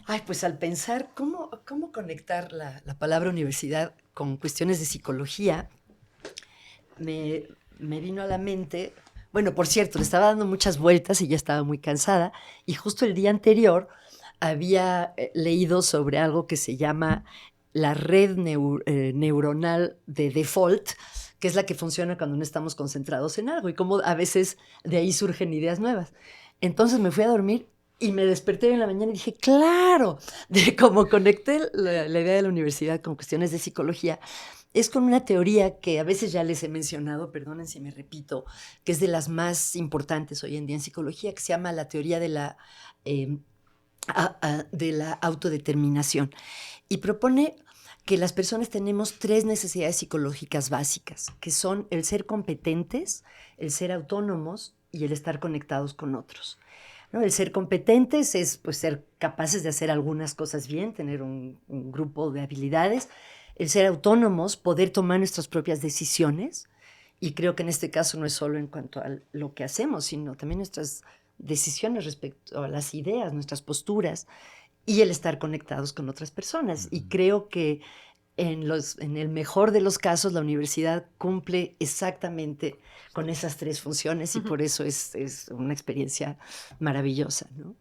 Ay, pues al pensar cómo conectar la palabra universidad con cuestiones de psicología, me vino a la mente, bueno, por cierto, le estaba dando muchas vueltas y ya estaba muy cansada, y justo el día anterior había leído sobre algo que se llama la red neuronal de default, que es la que funciona cuando no estamos concentrados en algo, y cómo a veces de ahí surgen ideas nuevas. Entonces me fui a dormir y me desperté en la mañana y dije, claro, de cómo conecté la idea de la universidad con cuestiones de psicología, es con una teoría que a veces ya les he mencionado, perdonen si me repito, que es de las más importantes hoy en día en psicología, que se llama la teoría de la autodeterminación. Y propone que las personas tenemos 3 necesidades psicológicas básicas, que son el ser competentes, el ser autónomos y el estar conectados con otros, ¿no? El ser competentes es pues, ser capaces de hacer algunas cosas bien, tener un grupo de habilidades. El ser autónomos, poder tomar nuestras propias decisiones, y creo que en este caso no es solo en cuanto a lo que hacemos, sino también nuestras decisiones respecto a las ideas, nuestras posturas, y el estar conectados con otras personas. Y creo que en el mejor de los casos la universidad cumple exactamente con esas 3 funciones, y por eso es una experiencia maravillosa, ¿no?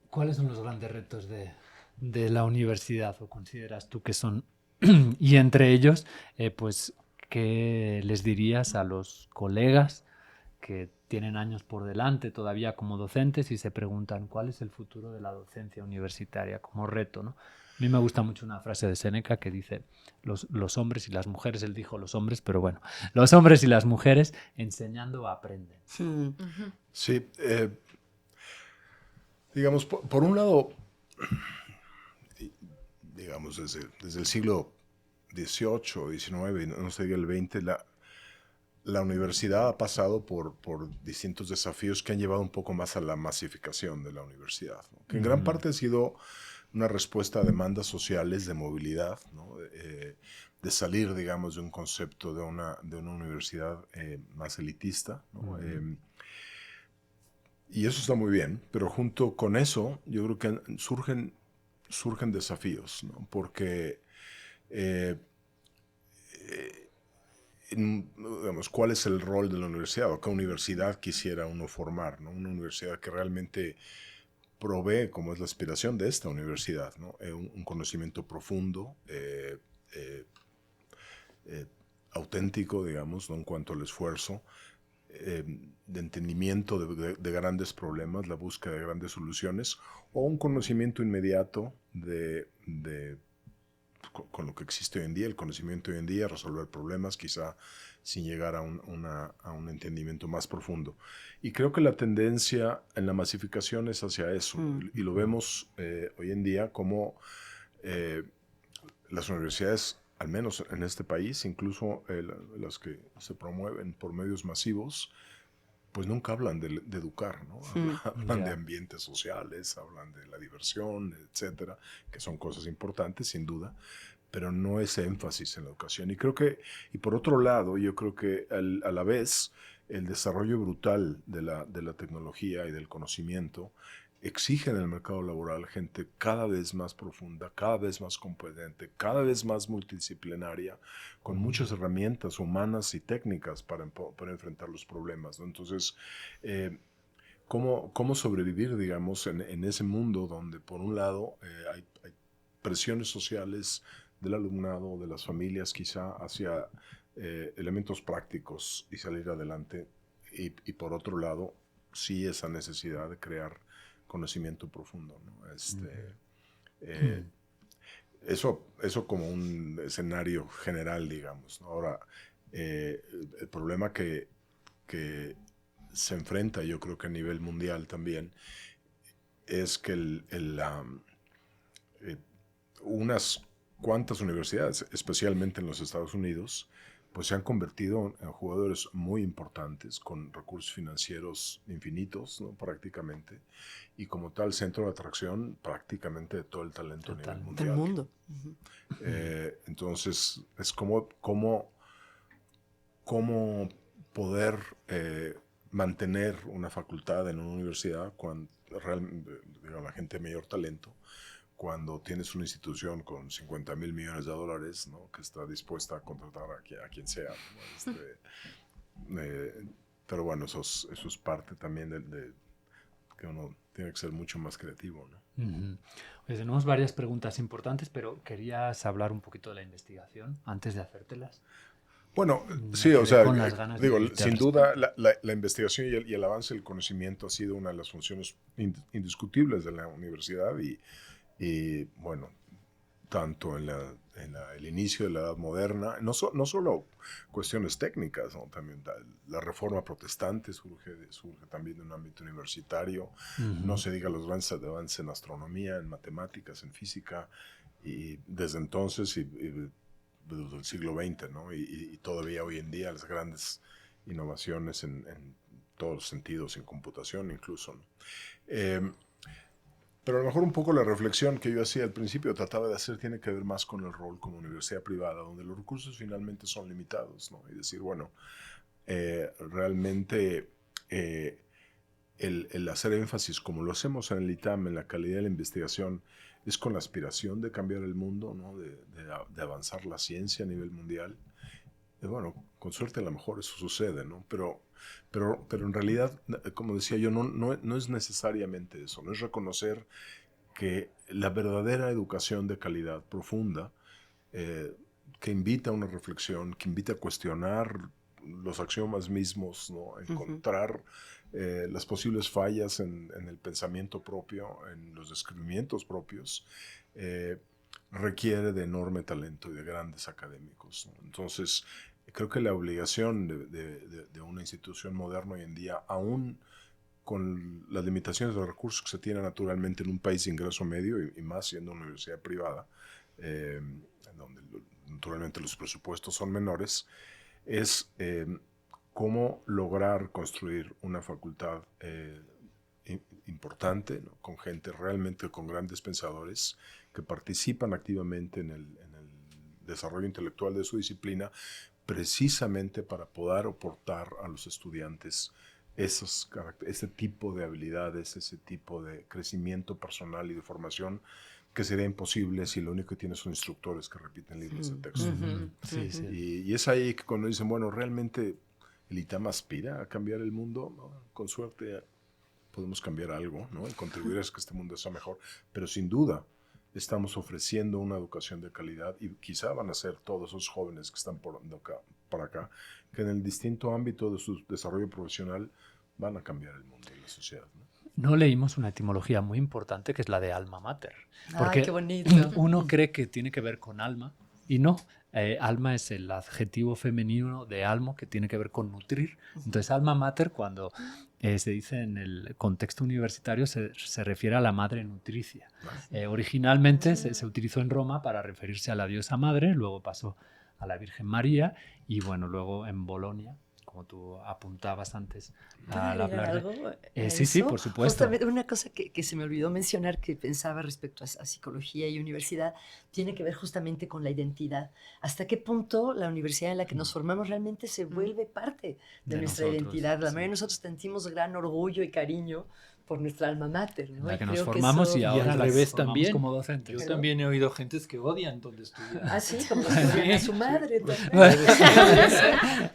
¿Cuáles son los grandes retos de la universidad, o consideras tú que son? Y entre ellos, pues, ¿qué les dirías a los colegas que tienen años por delante todavía como docentes y se preguntan cuál es el futuro de la docencia universitaria como reto, ¿no? A mí me gusta mucho una frase de Séneca que dice, los hombres y las mujeres, él dijo los hombres, pero bueno, los hombres y las mujeres enseñando aprenden. Sí, digamos, por un lado, digamos, desde el siglo XVIII, XIX, no sé, el XX, la universidad ha pasado por distintos desafíos que han llevado un poco más a la masificación de la universidad, ¿no? Que en gran parte ha sido una respuesta a demandas sociales de movilidad, ¿no? De salir, digamos, de un concepto de una universidad más elitista, ¿no? Y eso está muy bien, pero junto con eso yo creo que surgen desafíos, ¿no? Porque digamos, ¿cuál es el rol de la universidad? ¿O qué universidad quisiera uno formar, ¿no? Una universidad que realmente provee, como es la aspiración de esta universidad, ¿no? Un conocimiento profundo, auténtico, digamos, ¿no? En cuanto al esfuerzo, de entendimiento de grandes problemas, la búsqueda de grandes soluciones, o un conocimiento inmediato con lo que existe hoy en día, el conocimiento hoy en día, resolver problemas, quizá sin llegar a un entendimiento más profundo. Y creo que la tendencia en la masificación es hacia eso, y lo vemos hoy en día como las universidades, al menos en este país, incluso las que se promueven por medios masivos, pues nunca hablan de educar, ¿no? Hablan de ambientes sociales, hablan de la diversión, etcétera, que son cosas importantes, sin duda, pero no ese énfasis en la educación. Y por otro lado, yo creo que a la vez el desarrollo brutal de la tecnología y del conocimiento exige en el mercado laboral gente cada vez más profunda, cada vez más competente, cada vez más multidisciplinaria, con muchas herramientas humanas y técnicas para enfrentar los problemas, ¿no? Entonces, ¿cómo sobrevivir, digamos, en ese mundo donde, por un lado, hay presiones sociales del alumnado, de las familias, quizá, hacia elementos prácticos y salir adelante, y por otro lado, sí esa necesidad de crear conocimiento profundo, ¿no? Eso como un escenario general, digamos, ¿no? Ahora, el problema que se enfrenta, yo creo que a nivel mundial también, es que unas cuantas universidades, especialmente en los Estados Unidos, pues se han convertido en jugadores muy importantes, con recursos financieros infinitos, ¿no? Prácticamente, y como tal centro de atracción prácticamente de todo el talento a nivel mundial. Del mundo. Entonces, es como poder mantener una facultad en una universidad cuando realmente, la gente de mayor talento, cuando tienes una institución con $50 mil millones, ¿no? Que está dispuesta a contratar a quien sea, ¿no? Pero bueno, eso es parte también de que uno tiene que ser mucho más creativo, ¿no? Uh-huh. Pues tenemos varias preguntas importantes, pero querías hablar un poquito de la investigación antes de hacértelas. Bueno, sí, o sea, digo, sin duda la investigación y el avance del conocimiento ha sido una de las funciones indiscutibles de la universidad y bueno, tanto en el inicio de la Edad Moderna, no solo cuestiones técnicas, ¿no? También la reforma protestante surge también de un ámbito universitario, no se diga los avances en astronomía, en matemáticas, en física, y desde entonces y desde el siglo XX, ¿no? Y todavía hoy en día las grandes innovaciones en todos los sentidos, en computación incluso, ¿no? Pero a lo mejor un poco la reflexión que yo hacía al principio, trataba de hacer, tiene que ver más con el rol como universidad privada, donde los recursos finalmente son limitados, ¿no? Y decir, bueno, realmente el hacer énfasis, como lo hacemos en el ITAM, en la calidad de la investigación, es con la aspiración de cambiar el mundo, ¿no? De avanzar la ciencia a nivel mundial. Y bueno, con suerte a lo mejor eso sucede, ¿no? Pero en realidad, como decía yo, no es necesariamente eso, no es reconocer que la verdadera educación de calidad profunda, que invita a una reflexión, que invita a cuestionar los axiomas mismos, ¿no? Encontrar las posibles fallas en el pensamiento propio, en los descubrimientos propios, requiere de enorme talento y de grandes académicos, ¿no? Entonces, creo que la obligación de una institución moderna hoy en día, aún con las limitaciones de recursos que se tienen naturalmente en un país de ingreso medio y más siendo una universidad privada, donde naturalmente los presupuestos son menores, es cómo lograr construir una facultad importante, ¿no? Con gente realmente, con grandes pensadores que participan activamente en el desarrollo intelectual de su disciplina, precisamente para poder aportar a los estudiantes ese tipo de habilidades, ese tipo de crecimiento personal y de formación que sería imposible si lo único que tienes son instructores que repiten libros de texto. Y es ahí que cuando dicen, bueno, realmente el ITAM aspira a cambiar el mundo, ¿no? Con suerte podemos cambiar algo, ¿no? Y contribuir a que este mundo sea mejor, pero sin duda estamos ofreciendo una educación de calidad y quizá van a ser todos esos jóvenes que están por acá, que en el distinto ámbito de su desarrollo profesional van a cambiar el mundo y la sociedad, ¿no? No leímos una etimología muy importante que es la de alma mater. Porque qué bonito. Uno cree que tiene que ver con alma y no. Alma es el adjetivo femenino de almo que tiene que ver con nutrir. Entonces, alma mater, cuando se dice en el contexto universitario, se refiere a la madre nutricia. Originalmente se utilizó en Roma para referirse a la diosa madre, luego pasó a la Virgen María y bueno, luego en Bolonia, como tú apuntabas antes al hablar de... Sí, por supuesto. Justamente una cosa que se me olvidó mencionar, que pensaba respecto a psicología y universidad, tiene que ver justamente con la identidad. ¿Hasta qué punto la universidad en la que nos formamos realmente se vuelve parte de nuestra identidad? La mayoría de nosotros sentimos gran orgullo y cariño por nuestra alma mater, ¿no? La que nos formamos y ahora al revés también. Como docentes. Yo también he oído gentes que odian donde estudian. Sí, como a su madre también.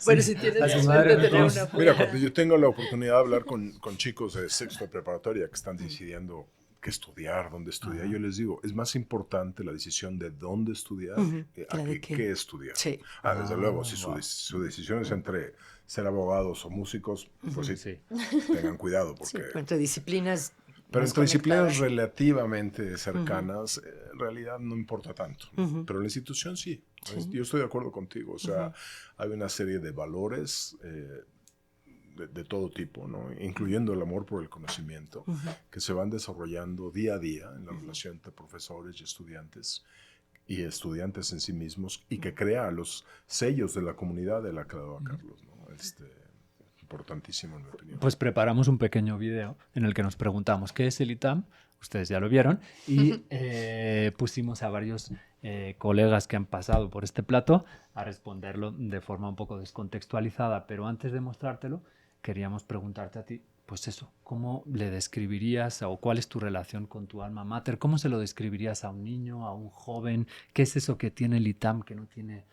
Bueno, si tienes la suerte de tener una... Mira, cuando yo tengo la oportunidad de hablar con chicos de sexto de preparatoria que están decidiendo qué estudiar, dónde estudiar, yo les digo, es más importante la decisión de dónde estudiar que qué estudiar. Sí. Desde luego, si su decisión es entre ser abogados o músicos, pues sí, tengan cuidado. Porque, entre disciplinas... Pero entre disciplinas relativamente cercanas, en realidad no importa tanto. Pero la institución sí. Yo estoy de acuerdo contigo. O sea, hay una serie de valores de todo tipo, ¿no? Incluyendo el amor por el conocimiento, que se van desarrollando día a día en la relación entre profesores y estudiantes en sí mismos, y que crea los sellos de la comunidad de la que hablaba Carlos, ¿no? Importantísimo en mi opinión. Pues preparamos un pequeño video en el que nos preguntamos qué es el ITAM, ustedes ya lo vieron, y pusimos a varios colegas que han pasado por este plato a responderlo de forma un poco descontextualizada, pero antes de mostrártelo queríamos preguntarte a ti, pues eso, ¿cómo le describirías o cuál es tu relación con tu alma mater? ¿Cómo se lo describirías a un niño, a un joven? ¿Qué es eso que tiene el ITAM que no tiene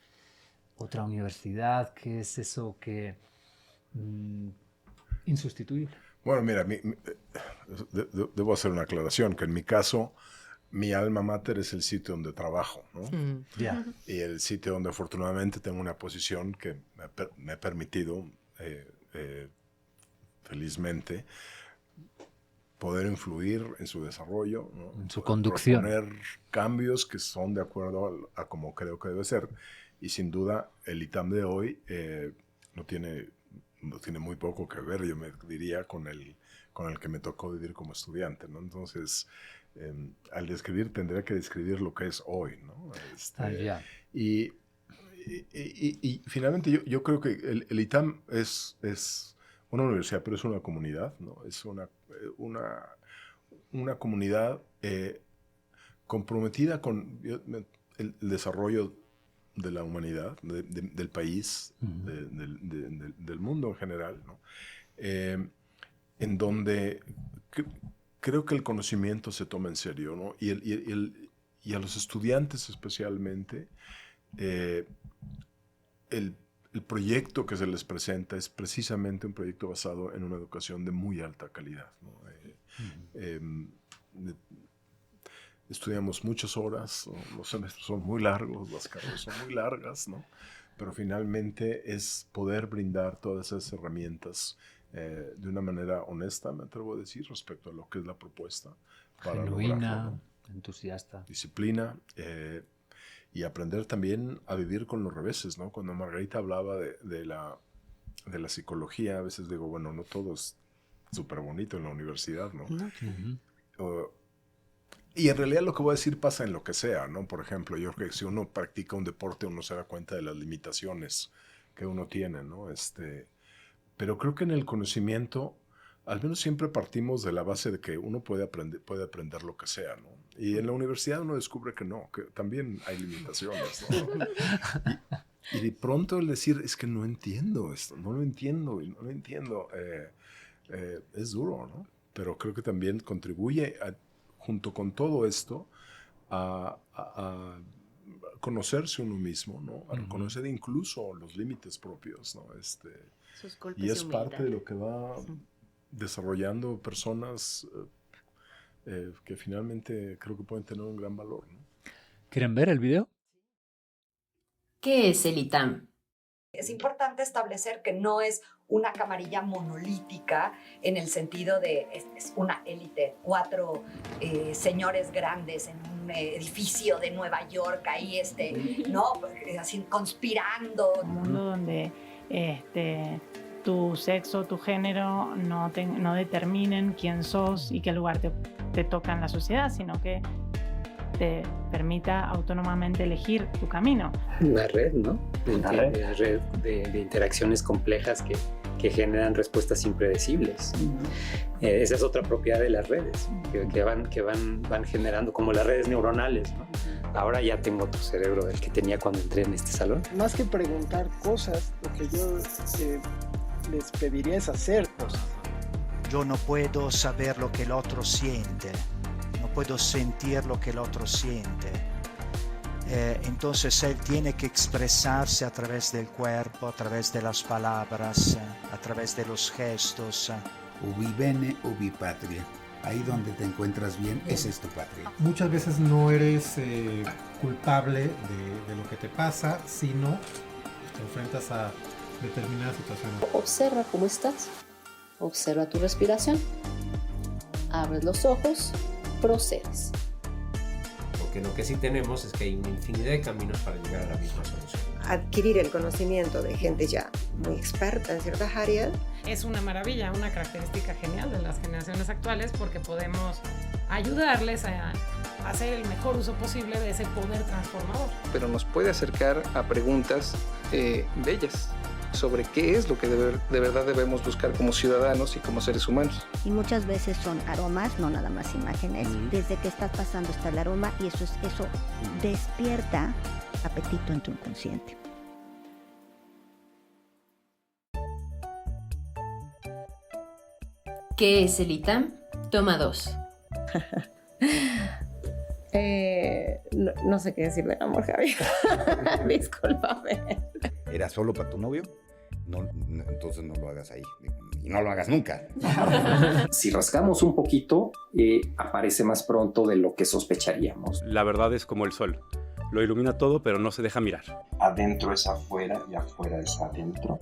otra universidad? ¿Qué es eso que insustituible? Bueno, mira, debo hacer una aclaración, que en mi caso, mi alma mater es el sitio donde trabajo, ¿no? Yeah. Y el sitio donde afortunadamente tengo una posición que me ha permitido, felizmente, poder influir en su desarrollo, ¿no? En su conducción. Proponer cambios que son de acuerdo a como creo que debe ser. Y sin duda, el ITAM de hoy no tiene muy poco que ver, yo me diría, con el que me tocó vivir como estudiante, ¿no? Entonces, al describir, tendría que describir lo que es hoy, ¿no? Yeah. Y finalmente yo creo que el ITAM es una universidad, pero es una comunidad, ¿no? Es una comunidad comprometida con el desarrollo de la humanidad, del país, del mundo en general, ¿no? En donde creo que el conocimiento se toma en serio, ¿no? Y a los estudiantes especialmente, el proyecto que se les presenta es precisamente un proyecto basado en una educación de muy alta calidad, ¿no? Estudiamos muchas horas, los semestres son muy largos, las carreras son muy largas, ¿no? Pero finalmente es poder brindar todas esas herramientas de una manera honesta, me atrevo a decir, respecto a lo que es la propuesta. Genuina, ¿no? Entusiasta. Disciplina, y aprender también a vivir con los reveses, ¿no? Cuando Margarita hablaba de la psicología, a veces digo, bueno, no todo es súper bonito en la universidad, ¿no? Y en realidad lo que voy a decir pasa en lo que sea, ¿no? Por ejemplo, yo creo que si uno practica un deporte, uno se da cuenta de las limitaciones que uno tiene, ¿no? Pero creo que en el conocimiento, al menos siempre partimos de la base de que uno puede aprender lo que sea, ¿no? Y en la universidad uno descubre que no, que también hay limitaciones, ¿no? Y de pronto el decir, es que no entiendo esto, no lo entiendo, es duro, ¿no? Pero creo que también contribuye junto con todo esto, a conocerse uno mismo, ¿no? A conocer incluso los límites propios, ¿no? Y es parte de lo que va desarrollando personas que finalmente creo que pueden tener un gran valor, ¿no? ¿Quieren ver el video? ¿Qué es el ITAM? Es importante establecer que no es una camarilla monolítica en el sentido de es una élite, 4 señores grandes en un edificio de Nueva York, ahí ¿no? Así conspirando. Un mundo donde tu sexo, tu género no determinen quién sos y qué lugar te toca en la sociedad, sino que te permita autónomamente elegir tu camino. Una red, ¿no? Una red de interacciones complejas que generan respuestas impredecibles. Esa es otra propiedad de las redes, que van generando, como las redes neuronales, ¿no? Ahora ya tengo otro cerebro del que tenía cuando entré en este salón. Más que preguntar cosas, lo que yo les pediría es hacer cosas. Yo no puedo saber lo que el otro siente. No puedo sentir lo que el otro siente. Entonces él tiene que expresarse a través del cuerpo, a través de las palabras, a través de los gestos. Ubi bene, ubi patria. Ahí donde te encuentras bien, esa es tu patria. Muchas veces no eres culpable de lo que te pasa, sino te enfrentas a determinadas situaciones. Observa cómo estás. Observa tu respiración. Abres los ojos. Procedes. Porque lo que sí tenemos es que hay una infinidad de caminos para llegar a la misma solución. Adquirir el conocimiento de gente ya muy experta en ciertas áreas es una maravilla, una característica genial de las generaciones actuales, porque podemos ayudarles a hacer el mejor uso posible de ese poder transformador. Pero nos puede acercar a preguntas bellas sobre qué es lo que de verdad debemos buscar como ciudadanos y como seres humanos. Y muchas veces son aromas, no nada más imágenes. Desde que estás pasando está el aroma y eso despierta apetito en tu inconsciente. ¿Qué es el ITAM? Toma 2. No sé qué decir del amor, Javi. Discúlpame. ¿Era solo para tu novio? No, entonces no lo hagas ahí. Y no lo hagas nunca. Si rascamos un poquito, aparece más pronto de lo que sospecharíamos. La verdad es como el sol. Lo ilumina todo, pero no se deja mirar. Adentro es afuera y afuera es adentro.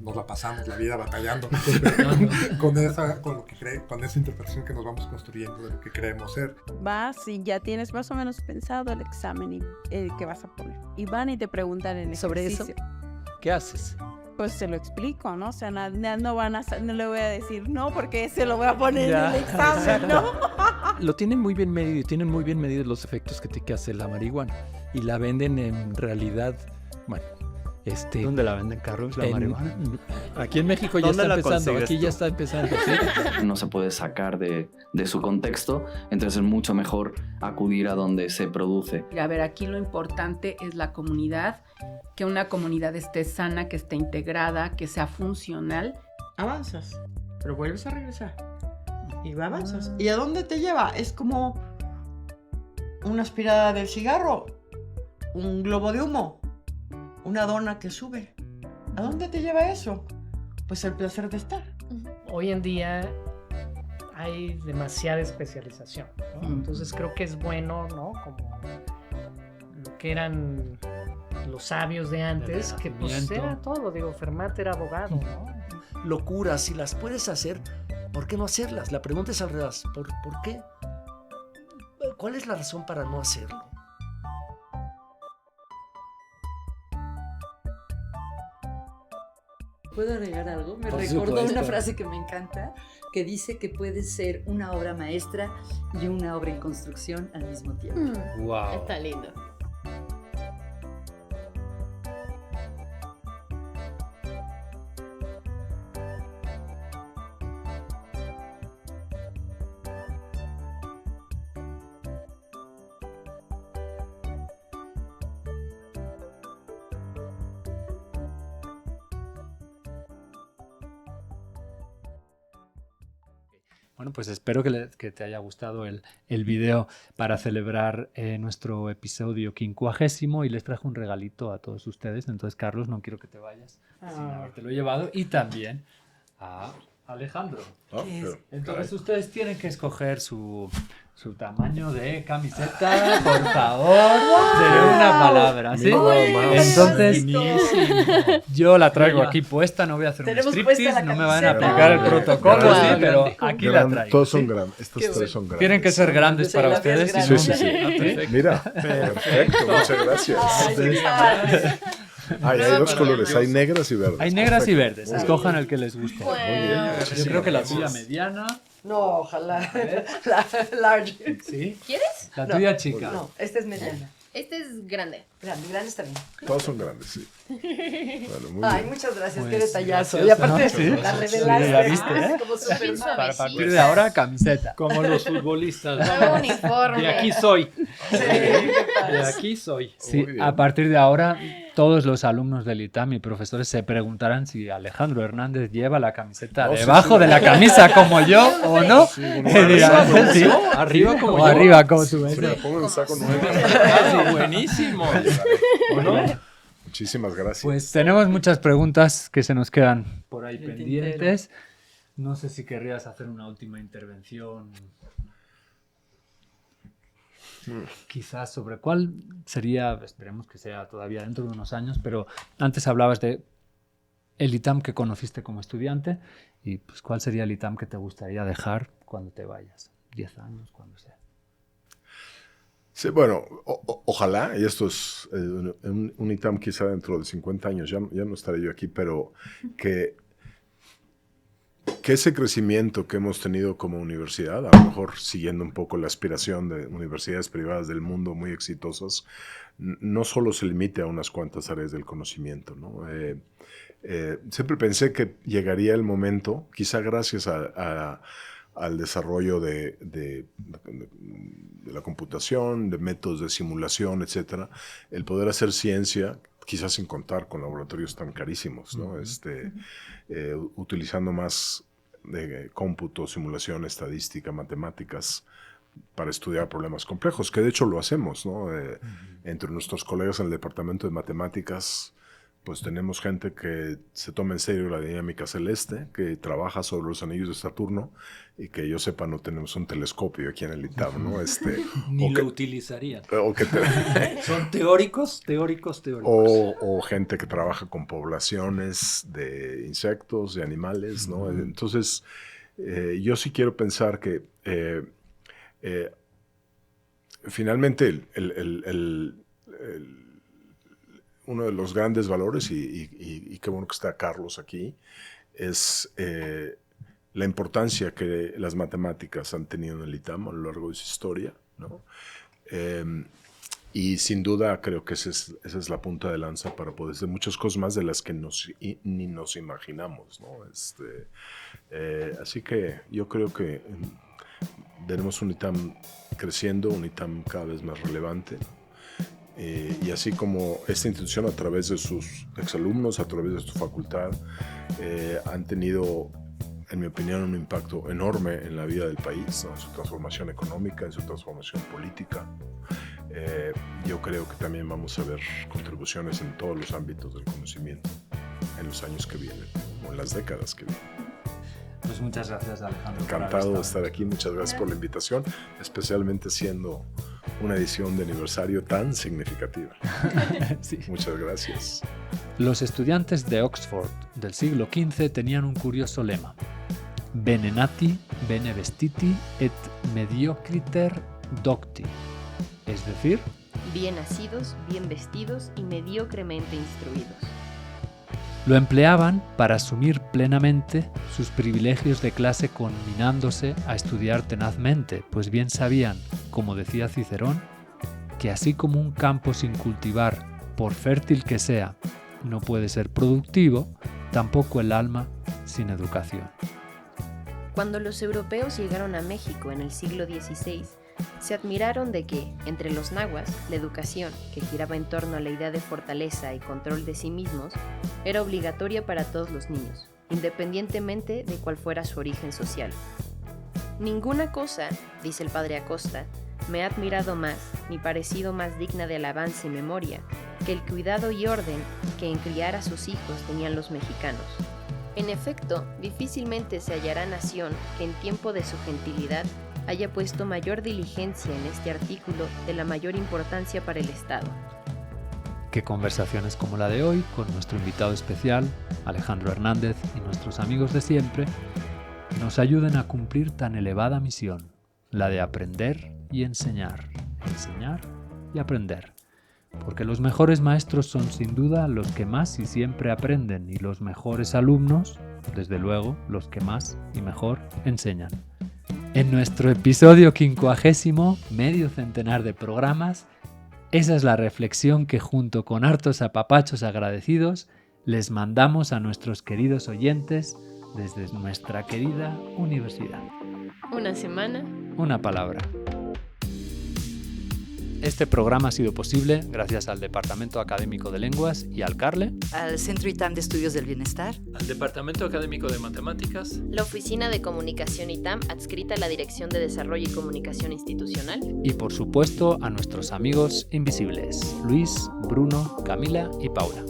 Nos la pasamos la vida batallando con esa interpretación que nos vamos construyendo de lo que creemos ser. Vas y ya tienes más o menos pensado el examen y el que vas a poner. Y van y te preguntan en ¿sobre ejercicio. eso? ¿Qué haces? Pues te lo explico, ¿no? O sea, no le voy a decir no porque se lo voy a poner en el examen, ¿no? Lo tienen muy bien medido y tienen muy bien medidos los efectos que tiene que hacer la marihuana. Y la venden en realidad, bueno, ¿Dónde la venden, Carlos, la marihuana? Aquí en México ya está empezando, aquí ya está empezando. ¿Sí? No se puede sacar de su contexto, entonces es mucho mejor acudir a donde se produce. A ver, aquí lo importante es la comunidad, que una comunidad esté sana, que esté integrada, que sea funcional. Avanzas, pero vuelves a regresar y avanzas. ¿Y a dónde te lleva? Es como una aspirada del cigarro, un globo de humo, una dona que sube. ¿A dónde te lleva eso? Pues el placer de estar. Hoy en día hay demasiada especialización, ¿no? Entonces creo que es bueno, ¿no? Como lo que eran los sabios de antes, que pues era todo. Digo, Fermat era abogado, ¿no? Locuras, si las puedes hacer, ¿por qué no hacerlas? La pregunta es al revés, ¿por qué? ¿Cuál es la razón para no hacerlo? ¿Puedo agregar algo? Me Por recordó supuesto. una frase que me encanta, que dice que puede ser una obra maestra y una obra en construcción al mismo tiempo. Wow. Está lindo. Bueno, pues espero que te haya gustado el video para celebrar nuestro episodio 50 y les traje un regalito a todos ustedes. Entonces, Carlos, no quiero que te vayas sin habértelo llevado. Y también a Alejandro. Entonces, ustedes tienen que escoger su tamaño de camiseta, por favor, de una palabra, ¿sí? Entonces, yo la traigo aquí puesta, no voy a hacer un striptease, no me van a aplicar el protocolo, sí, pero aquí la traigo. Todos son grandes, estos tres son grandes. Tienen que ser grandes para ustedes. Sí. Mira, perfecto, muchas gracias. Hay dos colores, hay negras y verdes. Hay negras y verdes, escojan el que les guste. Muy bien. Yo creo que la tuya mediana. No, ojalá. La large. ¿Sí? ¿Quieres? La tuya chica. No, esta es mediana. Este es grande. Grande está bien. Todos son grandes, sí. Bueno, muy Ay, bien. muchas gracias, Pues, qué detallazo. gracias, Y aparte, ¿no? Sí. la revelaste. ¿La viste, eh? Como súper Para partir de ahora, camiseta. Como los futbolistas. Nuevo uniforme. De aquí soy. Sí, De aquí soy. Sí, a partir de ahora, todos los alumnos del ITAM y profesores se preguntarán si Alejandro Hernández lleva la camiseta debajo de la camisa como yo o no. Arriba como o yo. arriba como tú. Sí, me pongo el saco nuevo. Buenísimo. ¿O no? Muchísimas gracias. Pues tenemos muchas preguntas que se nos quedan por ahí pendientes. No sé si querrías hacer una última intervención. Quizás sobre cuál sería, esperemos que sea todavía dentro de unos años, pero antes hablabas de el ITAM que conociste como estudiante y pues cuál sería el ITAM que te gustaría dejar cuando te vayas, 10 años, cuando sea. Sí, bueno, ojalá, y esto es un ITAM quizá dentro de 50 años, ya no estaré yo aquí, pero que que ese crecimiento que hemos tenido como universidad, a lo mejor siguiendo un poco la aspiración de universidades privadas del mundo muy exitosas, no solo se limite a unas cuantas áreas del conocimiento, ¿no? Siempre pensé que llegaría el momento, quizá gracias al desarrollo de la computación, de métodos de simulación, etcétera, el poder hacer ciencia, quizás sin contar con laboratorios tan carísimos, ¿no? Utilizando más de cómputo, simulación, estadística, matemáticas para estudiar problemas complejos, que de hecho lo hacemos, ¿no? Entre nuestros colegas en el departamento de matemáticas, pues tenemos gente que se toma en serio la dinámica celeste, que trabaja sobre los anillos de Saturno, y que yo sepa no tenemos un telescopio aquí en el ITAM, ¿no? Ni lo utilizarían. Son teóricos. O gente que trabaja con poblaciones de insectos, de animales, ¿no? Entonces, yo sí quiero pensar que finalmente uno de los grandes valores, y qué bueno que está Carlos aquí, es la importancia que las matemáticas han tenido en el ITAM a lo largo de su historia, ¿no? Y sin duda creo que esa es la punta de lanza para poder hacer muchas cosas más de las que ni nos imaginamos, ¿no? Así que yo creo que veremos un ITAM creciendo, un ITAM cada vez más relevante, y así como esta institución a través de sus exalumnos, a través de su facultad, han tenido, en mi opinión, un impacto enorme en la vida del país, ¿no? En su transformación económica, en su transformación política. Yo creo que también vamos a ver contribuciones en todos los ámbitos del conocimiento en los años que vienen, o en las décadas que vienen. Pues muchas gracias, Alejandro. Encantado de estar aquí, muchas gracias por la invitación, especialmente siendo una edición de aniversario tan significativa. Sí. Muchas gracias. Los estudiantes de Oxford del siglo XV tenían un curioso lema: Bene nati, bene vestiti et mediocriter docti. Es decir, bien nacidos, bien vestidos y mediocremente instruidos. Lo empleaban para asumir plenamente sus privilegios de clase, combinándose a estudiar tenazmente, pues bien sabían, como decía Cicerón, que así como un campo sin cultivar, por fértil que sea, no puede ser productivo, tampoco el alma sin educación. Cuando los europeos llegaron a México en el siglo XVI, se admiraron de que, entre los nahuas, la educación, que giraba en torno a la idea de fortaleza y control de sí mismos, era obligatoria para todos los niños, independientemente de cuál fuera su origen social. Ninguna cosa, dice el padre Acosta, me ha admirado más, ni parecido más digna de alabanza y memoria, que el cuidado y orden que en criar a sus hijos tenían los mexicanos. En efecto, difícilmente se hallará nación que en tiempo de su gentilidad haya puesto mayor diligencia en este artículo de la mayor importancia para el Estado. Que conversaciones como la de hoy, con nuestro invitado especial, Alejandro Hernández, y nuestros amigos de siempre, nos ayuden a cumplir tan elevada misión, la de aprender y enseñar y aprender. Porque los mejores maestros son sin duda los que más y siempre aprenden, y los mejores alumnos, desde luego, los que más y mejor enseñan. En nuestro episodio 50, medio centenar de programas, esa es la reflexión que, junto con hartos apapachos agradecidos, les mandamos a nuestros queridos oyentes desde nuestra querida universidad. Una semana, una palabra. Este programa ha sido posible gracias al Departamento Académico de Lenguas y al CARLE, al Centro ITAM de Estudios del Bienestar, al Departamento Académico de Matemáticas, la Oficina de Comunicación ITAM adscrita a la Dirección de Desarrollo y Comunicación Institucional, y por supuesto a nuestros amigos invisibles, Luis, Bruno, Camila y Paula.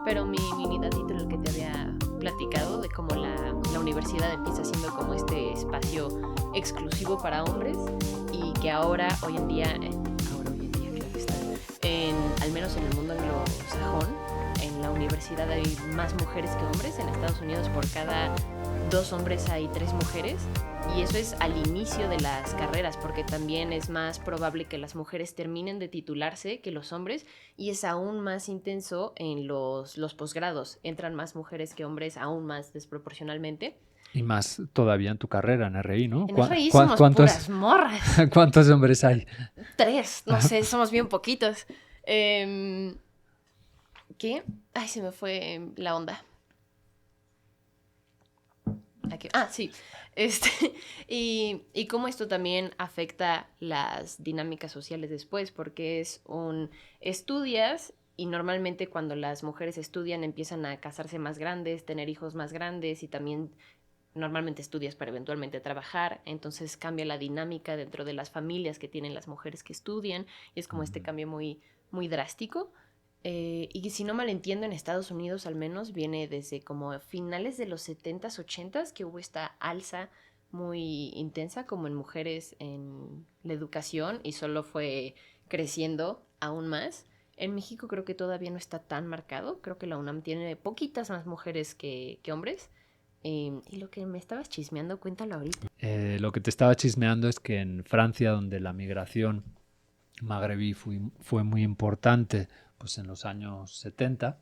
Pero mi mini datito, el que te había platicado de cómo la universidad empieza siendo como este espacio exclusivo para hombres, y que hoy en día creo que está, al menos en el mundo anglosajón, en la universidad hay más mujeres que hombres. En Estados Unidos por cada 2 hombres hay 3 mujeres. Y eso es al inicio de las carreras, porque también es más probable que las mujeres terminen de titularse que los hombres, y es aún más intenso en los posgrados. Entran más mujeres que hombres, aún más desproporcionalmente. Y más todavía en tu carrera en RI, ¿no? En RI somos puras morras. ¿Cuántos hombres hay? 3, no sé, somos bien poquitos. ¿Qué? Ay, se me fue la onda. Aquí. Ah, sí. Y cómo esto también afecta las dinámicas sociales después, porque estudias, y normalmente cuando las mujeres estudian empiezan a casarse más grandes, tener hijos más grandes, y también normalmente estudias para eventualmente trabajar, entonces cambia la dinámica dentro de las familias que tienen las mujeres que estudian, y es como este cambio muy, muy drástico. Y si no mal entiendo, en Estados Unidos al menos viene desde como finales de los 70s, 80s, que hubo esta alza muy intensa como en mujeres en la educación, y solo fue creciendo aún más. En México creo que todavía no está tan marcado. Creo que la UNAM tiene poquitas más mujeres que hombres. Y lo que me estabas chismeando, cuéntalo ahorita. Lo que te estaba chismeando es que en Francia, donde la migración magrebí fue muy importante, pues en los años 70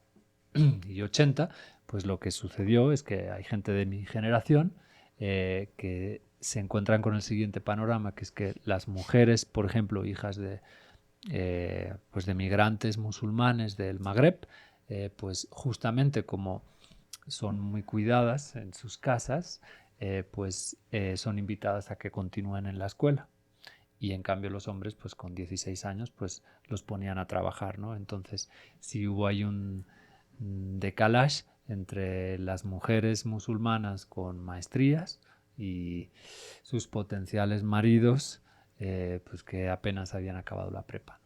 y 80, pues lo que sucedió es que hay gente de mi generación que se encuentran con el siguiente panorama, que es que las mujeres, por ejemplo, hijas de migrantes musulmanes del Magreb, pues justamente como son muy cuidadas en sus casas, son invitadas a que continúen en la escuela. Y en cambio los hombres, pues con 16 años, pues los ponían a trabajar, ¿no? Entonces, sí hubo ahí un decalage entre las mujeres musulmanas con maestrías y sus potenciales maridos, pues que apenas habían acabado la prepa.